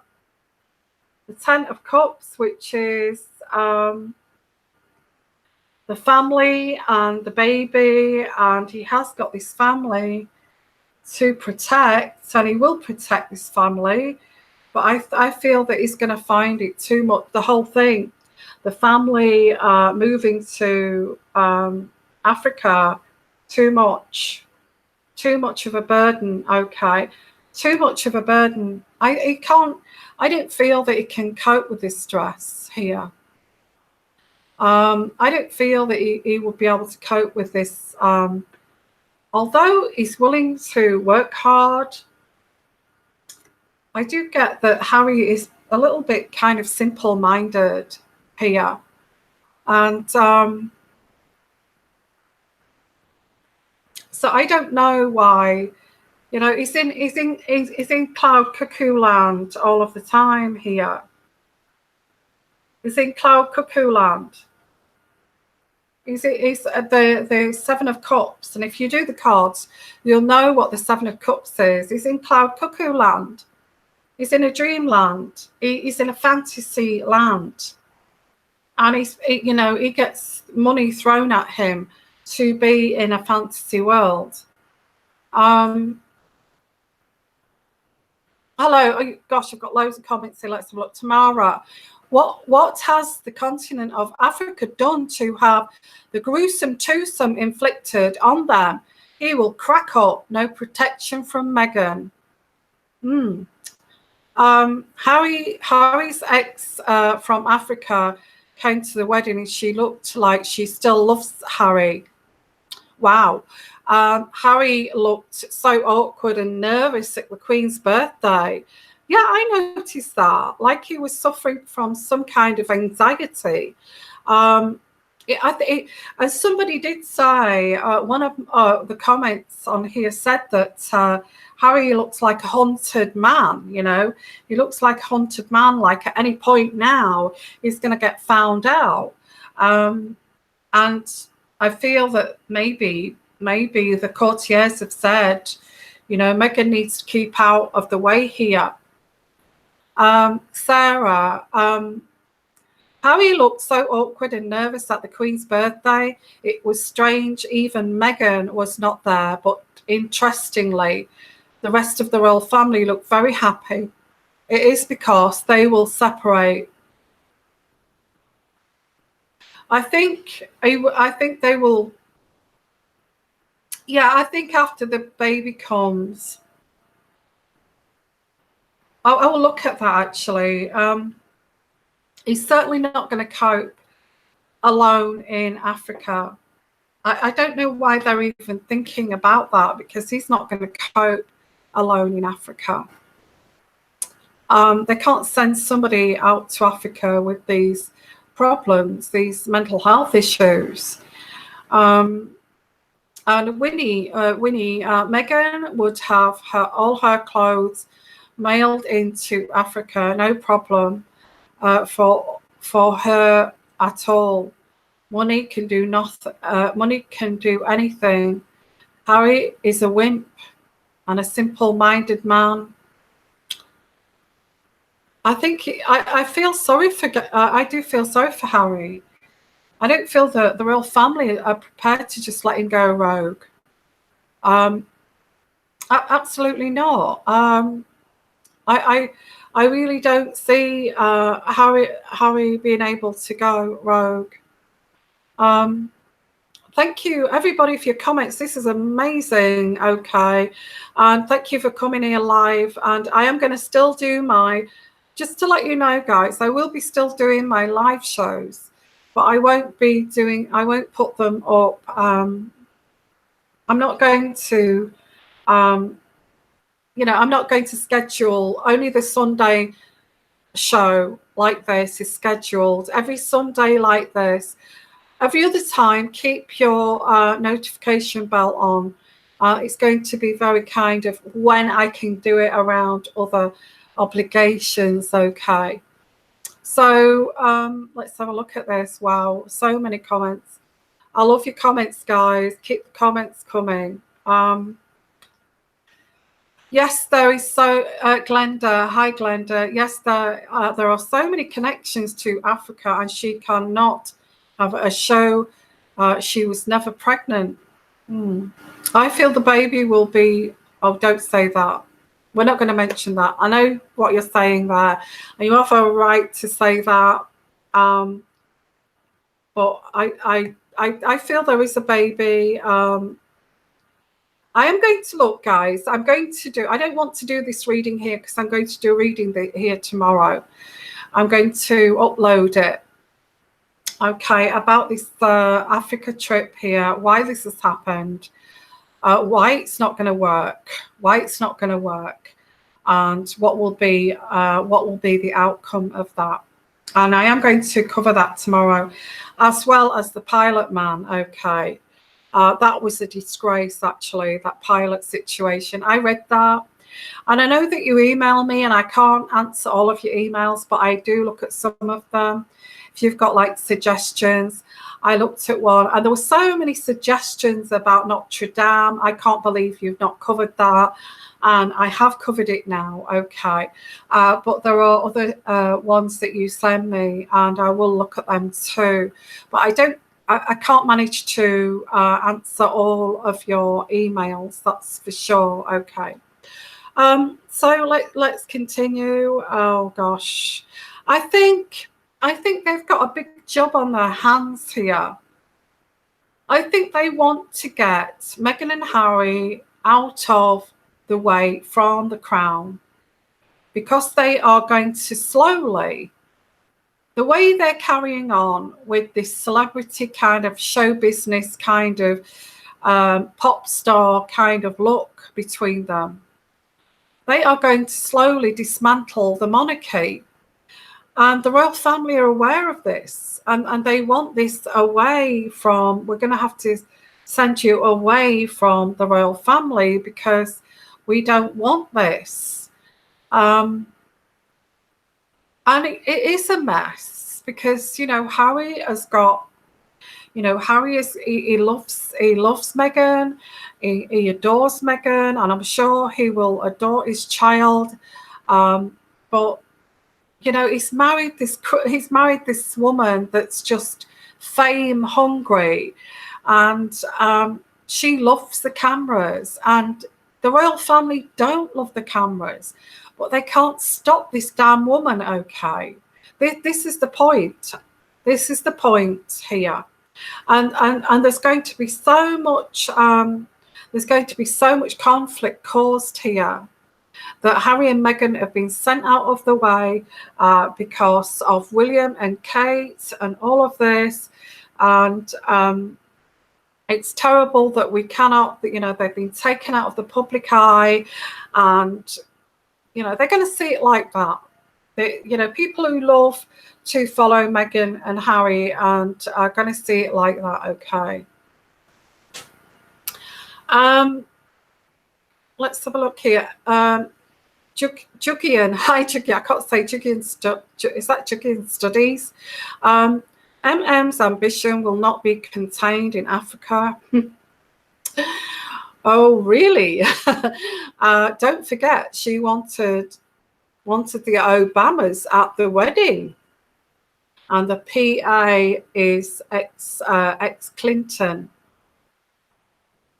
The Ten of Cups, which is the family and the baby, and he has got this family to protect, and he will protect this family, but I feel that he's going to find it too much, the whole thing, the family moving to Africa, too much of a burden. Okay, too much of a burden. I don't feel that he can cope with this stress here. I don't feel that he will be able to cope with this. Although he's willing to work hard, I do get that Harry is a little bit kind of simple-minded here. And so I don't know why, you know, he's in cloud cuckoo land all of the time here. He's in cloud cuckoo land. He's the Seven of Cups, and if you do the cards, you'll know what the Seven of Cups is. He's in cloud cuckoo land. He's in a dreamland. He's in a fantasy land, and you know, he gets money thrown at him to be in a fantasy world. Hello. Oh, gosh, I've got loads of comments here. Let's have a look. Tamara. What has the continent of Africa done to have the gruesome twosome inflicted on them? He will crack up. No protection from Meghan. Harry's ex from Africa came to the wedding and she looked like she still loves Harry. Wow. Harry looked so awkward and nervous at the Queen's birthday. Yeah, I noticed that. Like he was suffering from some kind of anxiety. And somebody did say, one of the comments on here said that Harry looks like a haunted man, you know. He looks like a haunted man, like at any point now he's going to get found out. And I feel that maybe the courtiers have said, you know, Meghan needs to keep out of the way here. Sarah, Harry looked so awkward and nervous at the Queen's birthday. It was strange. Even Meghan was not there. But interestingly, the rest of the royal family looked very happy. It is because they will separate. I think they will. Yeah, I think after the baby comes, I will look at that actually. He's certainly not going to cope alone in Africa. I don't know why they're even thinking about that, because he's not going to cope alone in Africa. They can't send somebody out to Africa with these problems, these mental health issues. And Meghan would have all her clothes mailed into Africa, no problem for her at all. Money can do nothing. Money can do anything. Harry is a wimp. and a simple-minded man. I think I feel sorry for. I do feel sorry for Harry. I don't feel that the royal family are prepared to just let him go rogue. Absolutely not. I really don't see Harry being able to go rogue. Thank you, everybody, for your comments. This is amazing. Okay, and thank you for coming here live. And I am going to still do just to let you know, guys, I will be still doing my live shows, but I won't put them up. I'm not going to, I'm not going to schedule. Only the Sunday show like this is scheduled. Every Sunday like this. Every other time, keep your notification bell on. It's going to be very kind of when I can do it around other obligations. Okay. So let's have a look at this. Wow, so many comments. I love your comments, guys. Keep the comments coming. Yes, there is Glenda. Hi, Glenda. Yes, there are so many connections to Africa, and she cannot have a show. She was never pregnant. I feel the baby will be. Oh, don't say that. We're not going to mention that. I know what you're saying there, and you have a right to say that. But I feel there is a baby. I am going to look, guys. I don't want to do this reading here because I'm going to do a reading here tomorrow. I'm going to upload it. Okay, about this Africa trip here, why this has happened, why it's not going to work, and what will be the outcome of that. And I am going to cover that tomorrow, as well as the pilot man. Okay. That was a disgrace, actually, that pilot situation. I read that. And I know that you email me, and I can't answer all of your emails, but I do look at some of them. If you've got like suggestions, I looked at one, and there were so many suggestions about Notre Dame. I can't believe you've not covered that. And I have covered it now. Okay. But there are other ones that you send me, and I will look at them too. But I can't manage to answer all of your emails, that's for sure. Okay. So let's continue. Oh gosh, I think they've got a big job on their hands here. I think they want to get Meghan and Harry out of the way from the crown, because they are going to slowly, the way they're carrying on with this celebrity kind of show business kind of pop star kind of look between them, they are going to slowly dismantle the monarchy. And the royal family are aware of this, and they want this away from, we're going to have to send you away from the royal family because we don't want this. And it is a mess because, Harry has got, Harry he loves Meghan, he adores Meghan, and I'm sure he will adore his child. But he's married this woman that's just fame hungry, and she loves the cameras, and the royal family don't love the cameras, but they can't stop this damn woman. Okay, this is the point. This is the point here, and there's going to be so much. There's going to be so much conflict caused here, that Harry and Meghan have been sent out of the way because of William and Kate and all of this. And it's terrible that we cannot, they've been taken out of the public eye, and, they're going to see it like that. People who love to follow Meghan and Harry and are going to see it like that. Okay. Let's have a look here. Jugian, hi Jugian, I can't say Jugian, is that Jugian Studies? MM's ambition will not be contained in Africa. Oh, really? Don't forget, she wanted the Obamas at the wedding, and the PA is ex Clinton.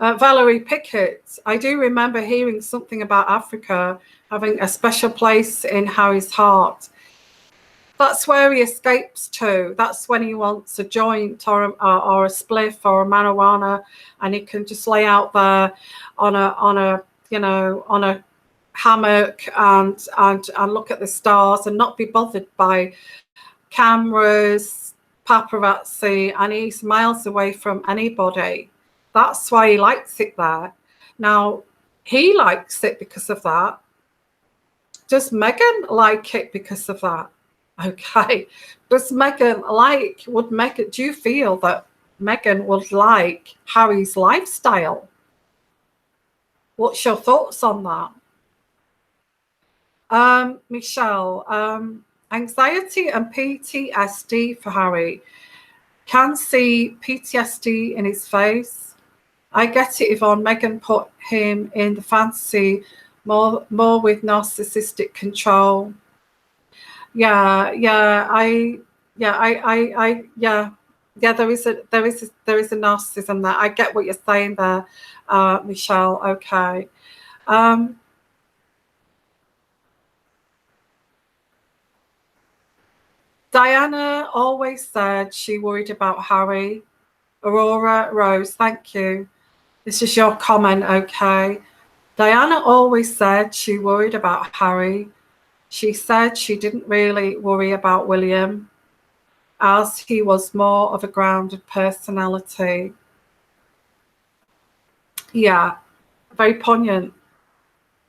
Valerie Pickett, I do remember hearing something about Africa having a special place in Harry's heart. That's where he escapes to. That's when he wants a joint or a spliff or a marijuana, and he can just lay out there on a hammock and look at the stars and not be bothered by cameras, paparazzi, and he's miles away from anybody. That's why he likes it there. Now, he likes it because of that. Does Meghan like it because of that? Okay. Does Meghan do you feel that Meghan would like Harry's lifestyle? What's your thoughts on that? Michelle, anxiety and PTSD for Harry. Can see PTSD in his face. I get it, Yvonne. Meghan put him in the fantasy more with narcissistic control. Yeah, there is a narcissism there. I get what you're saying there, Michelle. Okay. Diana always said she worried about Harry. Aurora Rose, thank you. This is your comment, okay. Diana always said she worried about Harry. She said she didn't really worry about William, as he was more of a grounded personality. Yeah, very poignant.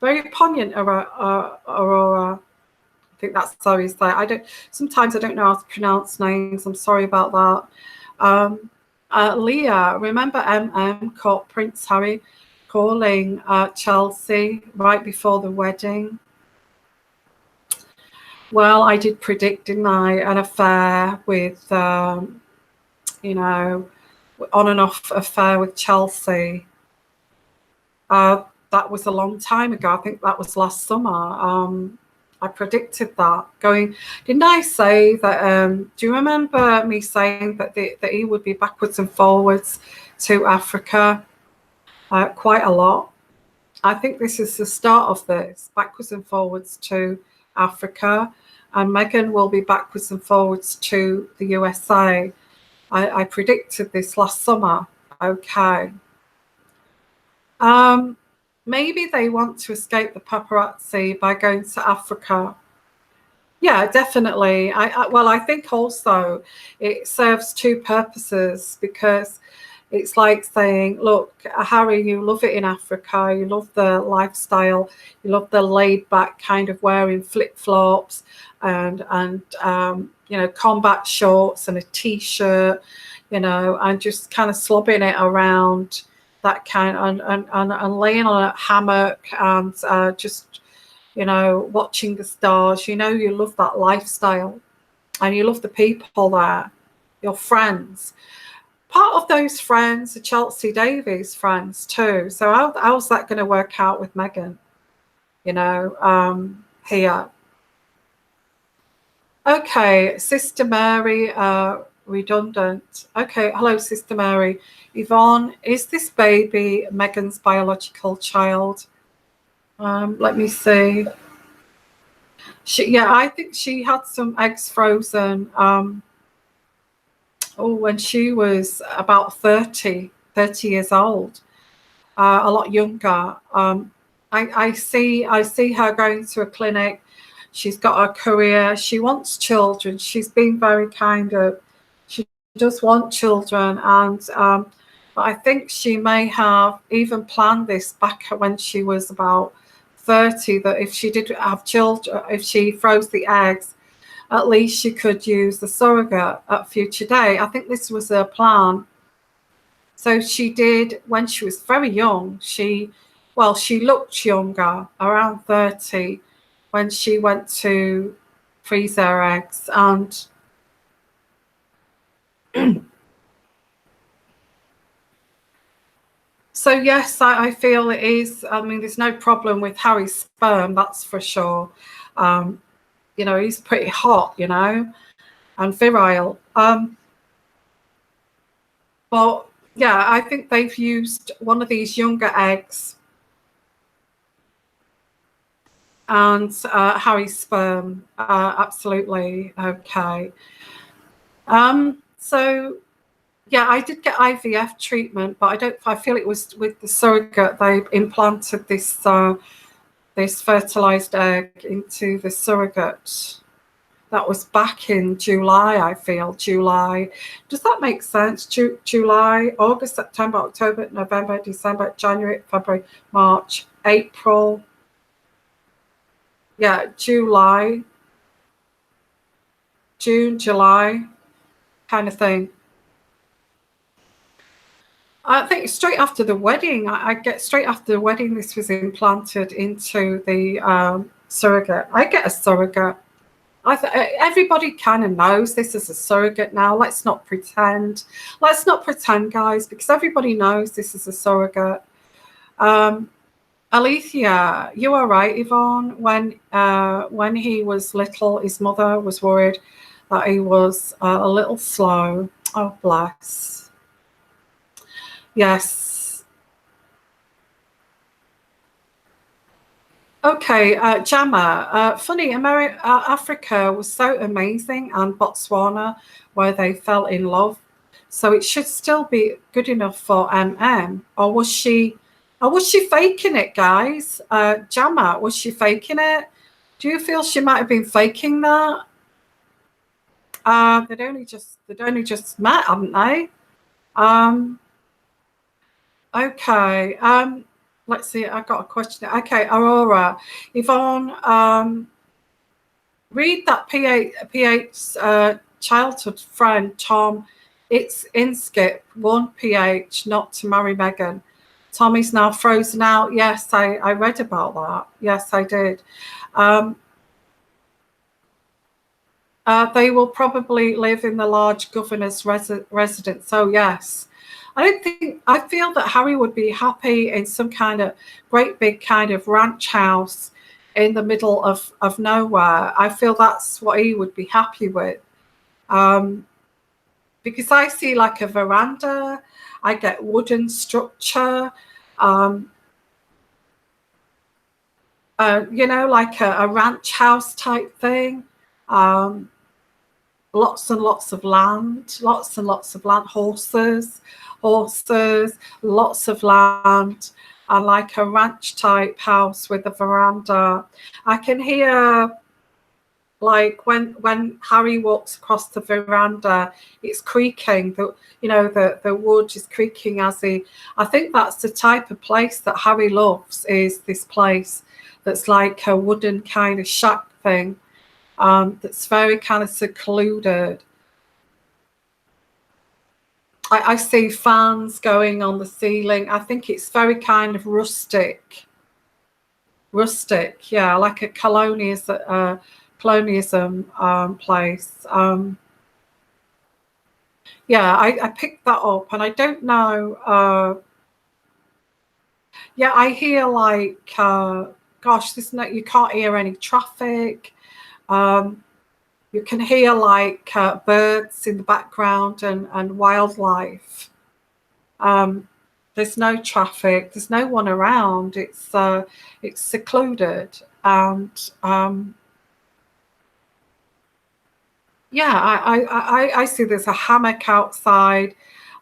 Very poignant, Aurora. I think that's how you say. Sometimes I don't know how to pronounce names. I'm sorry about that. Leah, remember caught Prince Harry calling Chelsea right before the wedding? Well, I did predict, didn't I, an affair with, on and off affair with Chelsea. That was a long time ago. I think that was last summer. I predicted that. Didn't I say that? Do you remember me saying that he would be backwards and forwards to Africa quite a lot? I think this is the start of this, backwards and forwards to Africa, and Meghan will be backwards and forwards to the USA. I predicted this last summer. Okay. Maybe they want to escape the paparazzi by going to Africa. Yeah, definitely. I think also it serves two purposes, because it's like saying, look, Harry, you love it in Africa. You love the lifestyle. You love the laid back kind of wearing flip flops and combat shorts and a t-shirt, and just kind of slobbing it around that kind and laying on a hammock and just watching the stars. You love that lifestyle, and you love the people there, your friends. Part of those friends are Chelsea Davies friends too. So how's that going to work out with Meghan? Here. Okay, Sister Mary, redundant. Okay, hello, Sister Mary. Yvonne, is this baby Meghan's biological child? Let me see. I think she had some eggs frozen. When she was about 30 years old, a lot younger. I see her going to a clinic. She's got a career. She wants children. She's been very she does want children. And but I think she may have even planned this back when she was about 30, that if she did have children, if she froze the eggs, at least she could use the surrogate at a future date. I think this was her plan. So she did, when she was very young, she looked younger, around 30, when she went to freeze her eggs. And So yes, I feel it is. I mean, there's no problem with Harry's sperm, that's for sure. You know, he's pretty hot, you know, and virile. But yeah, I think they've used one of these younger eggs and Harry's sperm. Absolutely okay. So yeah, I did get IVF treatment, but I feel it was with the surrogate. They implanted this this fertilized egg into the surrogate. That was back in July, I feel. July. Does that make sense? July, August, September, October, November, December, January, February, March, April. Yeah, July, June, July, kind of thing. I think straight after the wedding, I get straight after the wedding, this was implanted into the surrogate. I get a surrogate. Everybody kind of knows this is a surrogate now. Let's not pretend. Let's not pretend, guys, because everybody knows this is a surrogate. Alethea, you are right, Yvonne. When he was little, his mother was worried that he was a little slow. Oh, bless. Yes. Okay, Jama. Funny, Africa was so amazing, and Botswana, where they fell in love. So it should still be good enough for MM. Or was she faking it, guys? Jama, was she faking it? Do you feel she might have been faking that? They'd only just met, haven't they? Okay. Let's see. I got a question. Okay, Aurora, Yvonne. Read that PH's childhood friend Tom. It's Inskip 1PH not to marry Meghan. Tommy's now frozen out. Yes, I read about that. Yes, I did. They will probably live in the large governor's residence. So yes. I feel that Harry would be happy in some kind of great big kind of ranch house in the middle of nowhere. I feel that's what he would be happy with. Because I see like a veranda, I get wooden structure, you know, like a ranch house type thing. Lots and lots of land, horses, lots of land, and like a ranch type house with a veranda. I can hear like when Harry walks across the veranda, it's creaking. The wood is creaking as he. I think that's the type of place that Harry loves. Is this place that's like a wooden kind of shack thing. That's very kind of secluded. I see fans going on the ceiling. I think it's very kind of rustic. Yeah, like a colonialism place. Yeah, I picked that up, and I don't know. Yeah, I hear like, gosh, you can't hear any traffic. You can hear like birds in the background and wildlife. There's no traffic. There's no one around. It's secluded, and yeah, I see there's a hammock outside.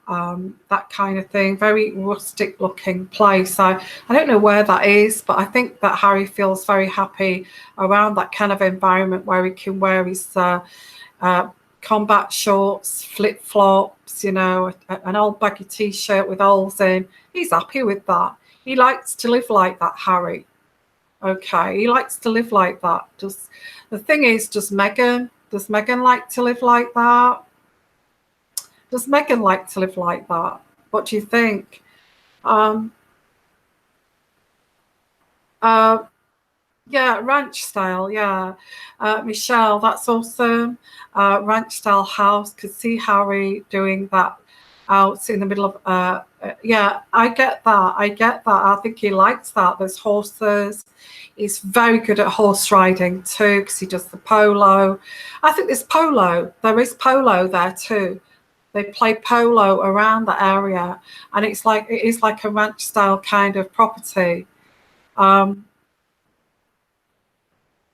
That kind of thing, very rustic looking place. I don't know where that is, but I think that Harry feels very happy around that kind of environment where he can wear his combat shorts, flip flops, you know, an old baggy t-shirt with holes in. He's happy with that. He likes to live like that, Harry. Okay, he likes to live like that. Does Meghan like to live like that? Does Meghan like to live like that? What do you think? Yeah, ranch style. Yeah, Michelle, that's awesome. Ranch style house. Could see Harry doing that out in the middle of Yeah, I get that. I get that. I think he likes that. There's horses. He's very good at horse riding too, because he does the polo. I think there's polo. There is polo there too. They play polo around the area, and it is like a ranch style kind of property.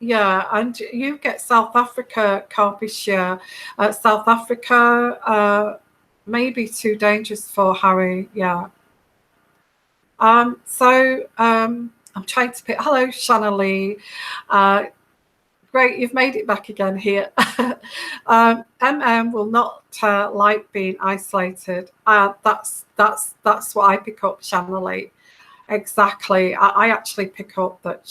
Yeah, and you get South Africa, Carpicia. South Africa may be too dangerous for Harry. Yeah. I'm trying to pick. Hello, Shanna Lee. Great, you've made it back again here. MM will not like being isolated. That's what I pick up, Shanna Lee. Exactly. I actually pick up that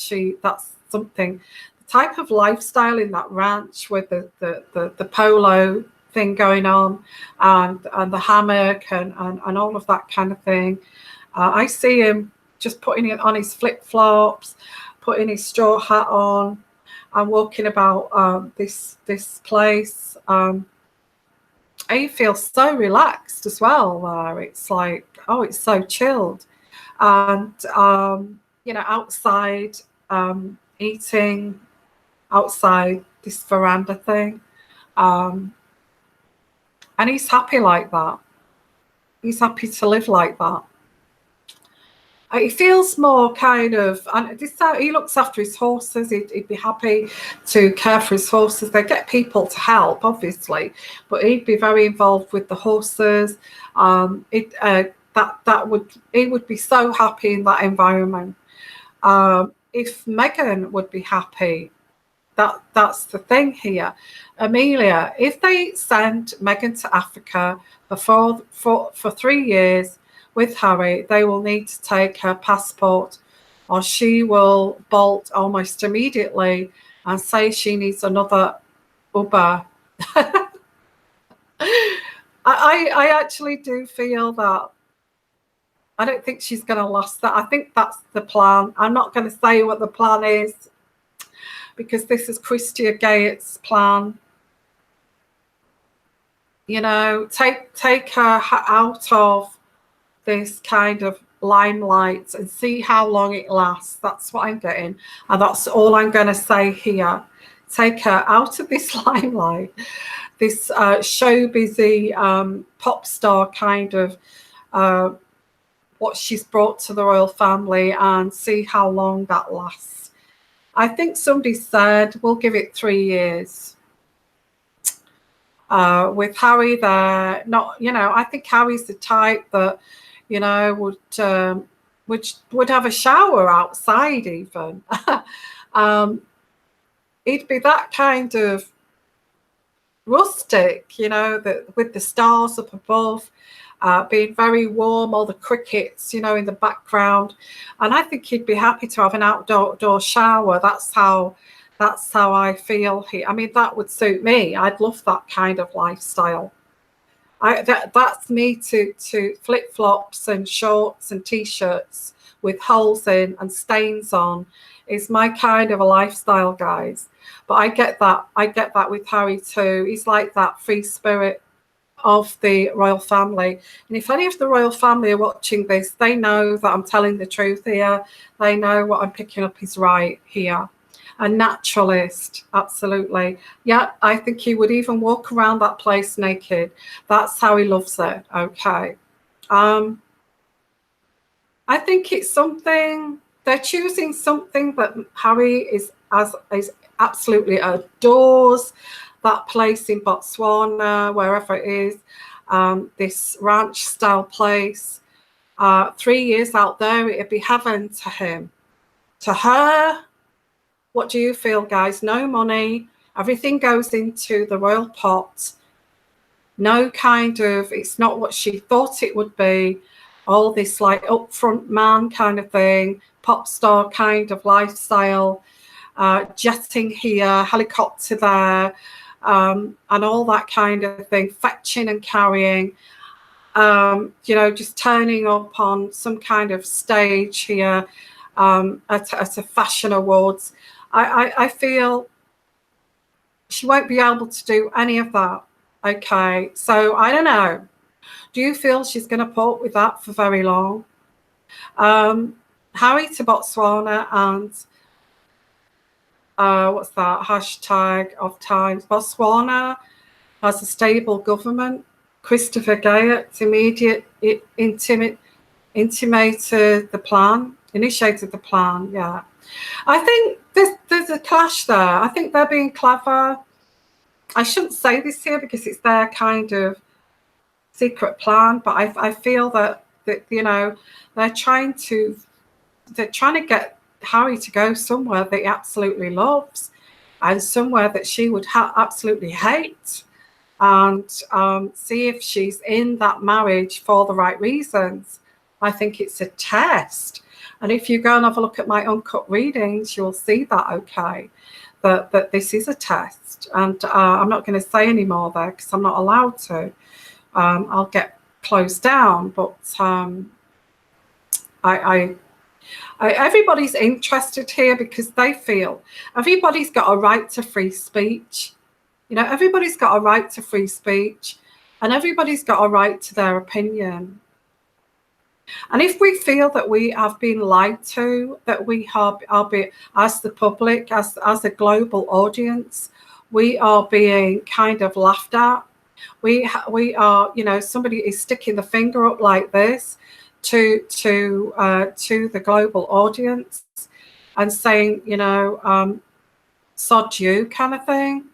that's something. The type of lifestyle in that ranch with the polo thing going on, and the hammock and all of that kind of thing. I see him just putting it on his flip-flops, putting his straw hat on, and walking about this place. He feels so relaxed as well there. It's like, oh, it's so chilled. And, outside, eating outside this veranda thing. And he's happy like that. He's happy to live like that. He feels more kind of, and he looks after his horses. He'd be happy to care for his horses. They get people to help, obviously, but he'd be very involved with the horses. He would be so happy in that environment. If Megan would be happy, that's the thing here. Amelia, if they send Megan to Africa for 3 years with Harry, they will need to take her passport, or she will bolt almost immediately and say she needs another Uber. I actually do feel that. I don't think she's going to last that. I think that's the plan. I'm not going to say what the plan is, because this is Christia Gayett's plan. Take her out of this kind of limelight and see how long it lasts. That's what I'm getting, and that's all I'm going to say here. Take her out of this limelight, this showbizy pop star kind of what she's brought to the royal family, and see how long that lasts. I think somebody said we'll give it 3 years. With Harry there, I think Harry's the type that, would have a shower outside even. He'd be that kind of rustic, with the stars up above, being very warm, all the crickets, in the background. And I think he'd be happy to have an outdoor shower. That's how I feel here. I mean, that would suit me. I'd love that kind of lifestyle. That's me to flip-flops and shorts and t-shirts with holes in and stains on is my kind of a lifestyle, guys. But I get that with Harry too. He's like that free spirit of the royal family. And if any of the royal family are watching this, they know that I'm telling the truth here. They know what I'm picking up is right here. A naturalist, absolutely. Yeah, I think he would even walk around that place naked. That's how he loves it. Okay. I think it's something, they're choosing something that Harry is absolutely adores. That place in Botswana, wherever it is, this ranch style place. 3 years out there, it'd be heaven to him. To her, what do you feel, guys? No money. Everything goes into the royal pot. No kind of, it's not what she thought it would be. All this like upfront man kind of thing, pop star kind of lifestyle, jetting here, helicopter there, and all that kind of thing, fetching and carrying, just turning up on some kind of stage here at a fashion awards. I feel she won't be able to do any of that. Okay, so I don't know. Do you feel she's going to put up with that for very long? Harry to Botswana and what's that hashtag of times? Botswana has a stable government. Christopher Gates initiated the plan. Yeah, I think there's a clash there. I think they're being clever. I shouldn't say this here because it's their kind of secret plan, but I feel that you know, they're trying to get Harry to go somewhere that he absolutely loves and somewhere that she would absolutely hate, and see if she's in that marriage for the right reasons. I think it's a test. And if you go and have a look at my uncut readings, you'll see that, okay, that this is a test. And I'm not going to say any more there because I'm not allowed to. I'll get closed down. But everybody's interested here because they feel everybody's got a right to free speech. You know, everybody's got a right to free speech and everybody's got a right to their opinion. And if we feel that we have been lied to, that we are as the public, as a global audience, we are being kind of laughed at. We are, you know, somebody is sticking the finger up like this to the global audience and saying, you know, sod you kind of thing.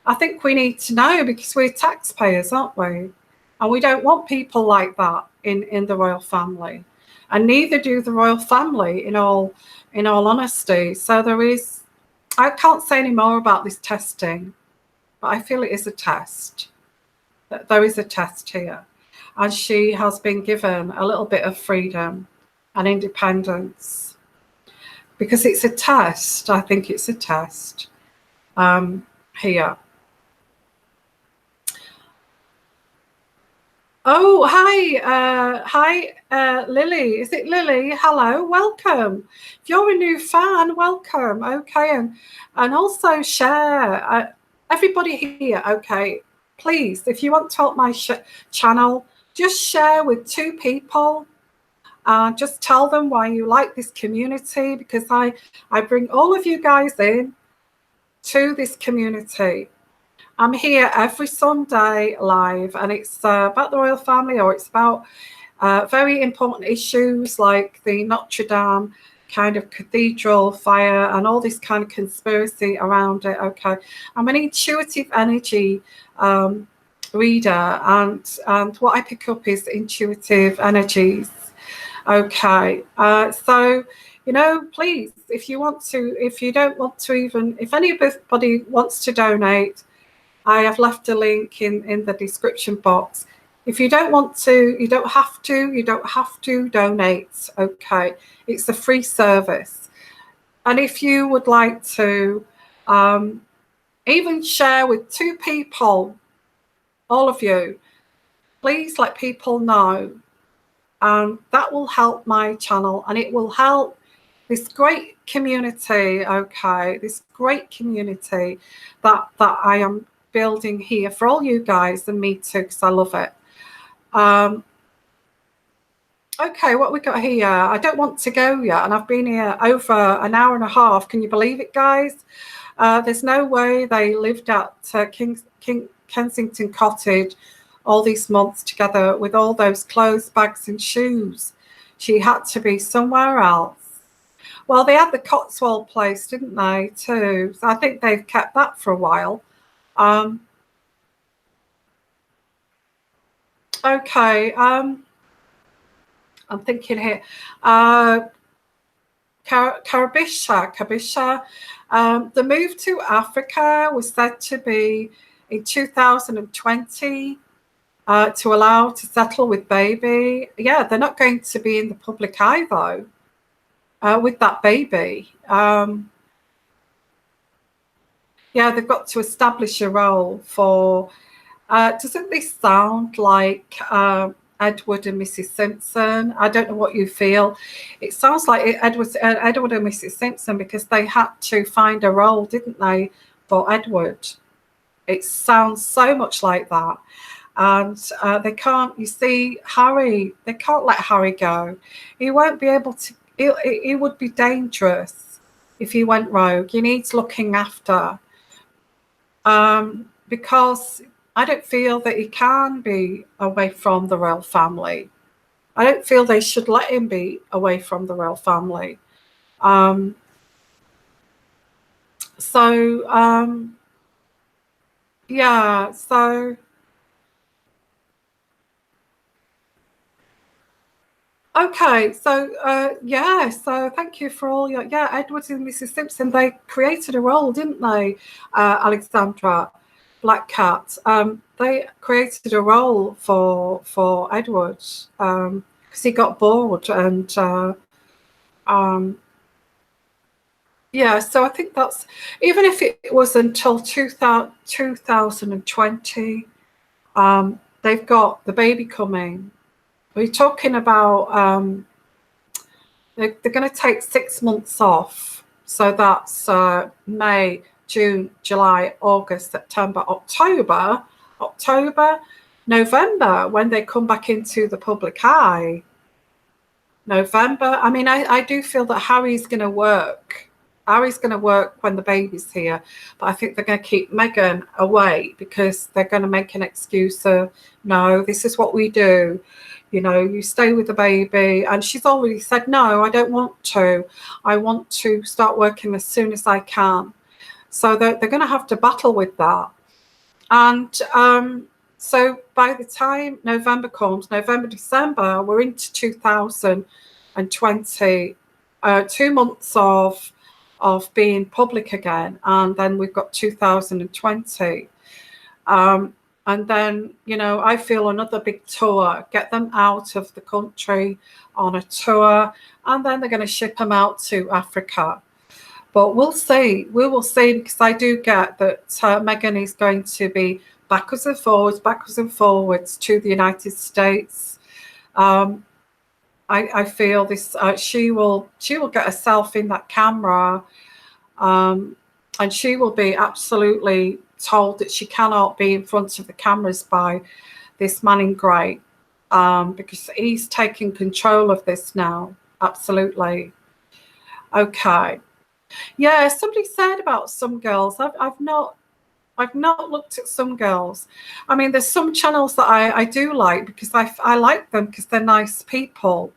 I think we need to know because we're taxpayers, aren't we? And we don't want people like that in the royal family, and neither do the royal family, in all honesty. So there is, I can't say any more about this testing, but I feel it is a test. There is a test here, and she has been given a little bit of freedom and independence because it's a test. I think it's a test here. Oh, hi, Lily. Is it Lily? Hello, welcome. If you're a new fan, welcome. Okay, and also share. Everybody here, okay, please, if you want to help my channel, just share with 2 people. Just tell them why you like this community, because I bring all of you guys in to this community. I'm here every Sunday live, and it's about the royal family, or it's about very important issues like the Notre Dame kind of cathedral fire and all this kind of conspiracy around it. Okay, I'm an intuitive energy reader, and what I pick up is intuitive energies. Okay, so, you know, please, if you don't want to even, if anybody wants to donate, I have left a link in the description box. If you don't want to, you don't have to donate, okay? It's a free service. And if you would like to even share with 2 people, all of you, please let people know. That will help my channel, and it will help this great community, okay? This great community that I am building here for all you guys, and me too, because I love it. Okay, what we got here? I don't want to go yet, and I've been here over an hour and a half. Can you believe it, guys? There's no way they lived at Kensington Cottage all these months together with all those clothes, bags and shoes. She had to be somewhere else. Well, they had the Cotswold place, didn't they, too? So I think they've kept that for a while. Okay, I'm thinking here. Kabisha, the move to Africa was said to be in 2020 to allow to settle with baby. Yeah, they're not going to be in the public eye though with that baby. Yeah, they've got to establish a role for. Doesn't this sound like Edward and Mrs. Simpson? I don't know what you feel. It sounds like Edward and Mrs. Simpson, because they had to find a role, didn't they, for Edward? It sounds so much like that. and they can't. You see, Harry, they can't let Harry go. He won't be able to. It would be dangerous if he went rogue. He needs looking after, because I don't feel that he can be away from the royal family. I don't feel they should let him be away from the royal family. Yeah, so okay, so yeah, so thank you for all your Edward and Mrs. Simpson. They created a role, didn't they, Alexandra Black Cat? They created a role for Edward because he got bored, and yeah. So I think that's, even if it was until 2020, they've got the baby coming. We're talking about. They're going to take 6 months off. So that's May, June, July, August, September, October, November, when they come back into the public eye. November. I mean, I do feel that Harry's going to work. Harry's going to work when the baby's here. But I think they're going to keep Meghan away because they're going to make an excuse of, no, this is what we do. You know, you stay with the baby. And she's already said, no, I don't want to. I want to start working as soon as I can. So they're going to have to battle with that. And so by the time November comes, November, December, we're into 2020, 2 months of being public again. And then we've got 2020. And then, you know, I feel another big tour, get them out of the country on a tour, and then they're going to ship them out to Africa. But we'll see. We will see, because I do get that Meghan is going to be backwards and forwards to the United States. I feel this. She will get herself in that camera, and she will be absolutely told that she cannot be in front of the cameras by this man in grey, because he's taking control of this now. Absolutely. Okay. Yeah, somebody said about some girls. I've not looked at some girls. I mean, there's some channels that I do like, because I like them because they're nice people.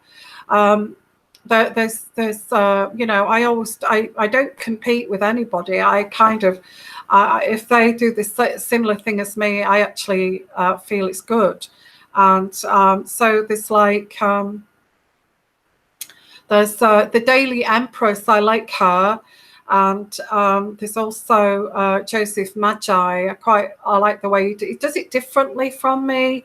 There's you know, I don't compete with anybody. I kind of, if they do this similar thing as me, I actually feel it's good. And so there's like there's the Daily Empress. I like her. And there's also Joseph Magi. I like the way he does it differently from me.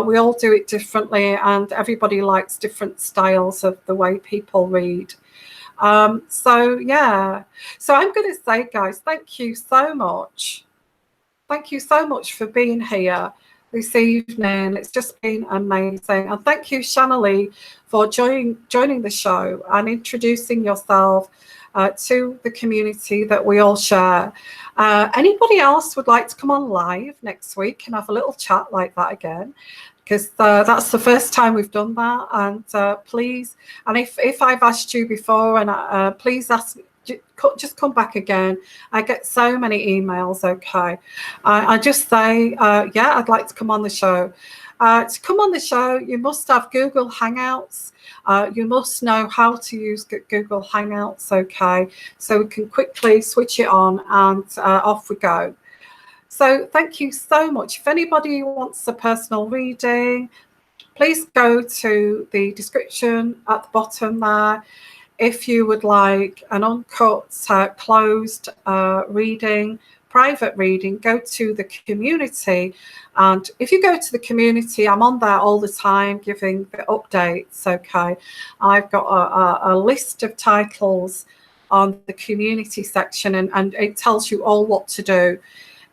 We all do it differently, and everybody likes different styles of the way people read. So yeah. So I'm going to say, guys, thank you so much. Thank you so much for being here this evening. It's just been amazing. And thank you, Shannalee, for joining the show and introducing yourself to the community that we all share. Anybody else would like to come on live next week and have a little chat like that again? Because that's the first time we've done that. And please, and if I've asked you before, and please just come back again. I get so many emails. Okay, I just say, yeah, I'd like to come on the show. To come on the show, you must have Google Hangouts. You must know how to use Google Hangouts, okay? So we can quickly switch it on, and off we go. So thank you so much. If anybody wants a personal reading, please go to the description at the bottom there. If you would like an uncut, closed reading, private reading, go to the community. And if you go to the community, I'm on there all the time giving the updates, okay? I've got a list of titles on the community section, and it tells you all what to do.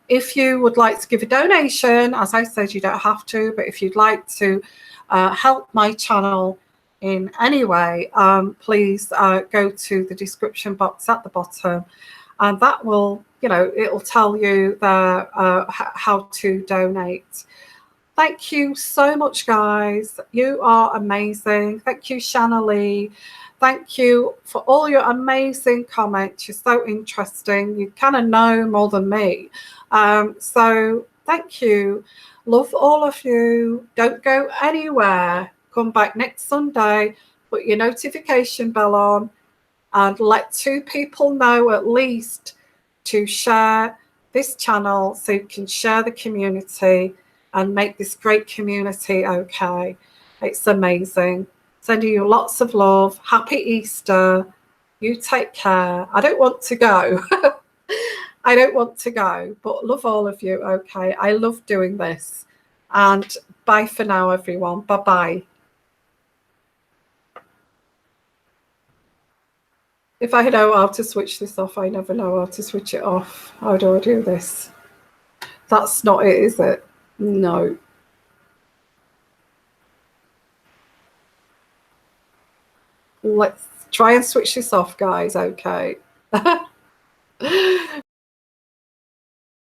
If you would like to give a donation, as I said, you don't have to, but if you'd like to help my channel in any way, please go to the description box at the bottom, and that will, you know, it'll tell you how to donate. Thank you so much, guys. You are amazing. Thank you, Shanna Lee. Thank you for all your amazing comments. You're so interesting. You kind of know more than me. So thank you. Love all of you. Don't go anywhere. Come back next Sunday. Put your notification bell on and let 2 people know at least to share this channel so you can share the community and make this great community okay. It's amazing. Sending you lots of love. Happy Easter. You take care. I don't want to go. I don't want to go, but love all of you. Okay. I love doing this. And bye for now, everyone. Bye-bye. If I know how to switch this off, I never know how to switch it off. How do I do this? That's not it, is it? No. Let's try and switch this off, guys. Okay.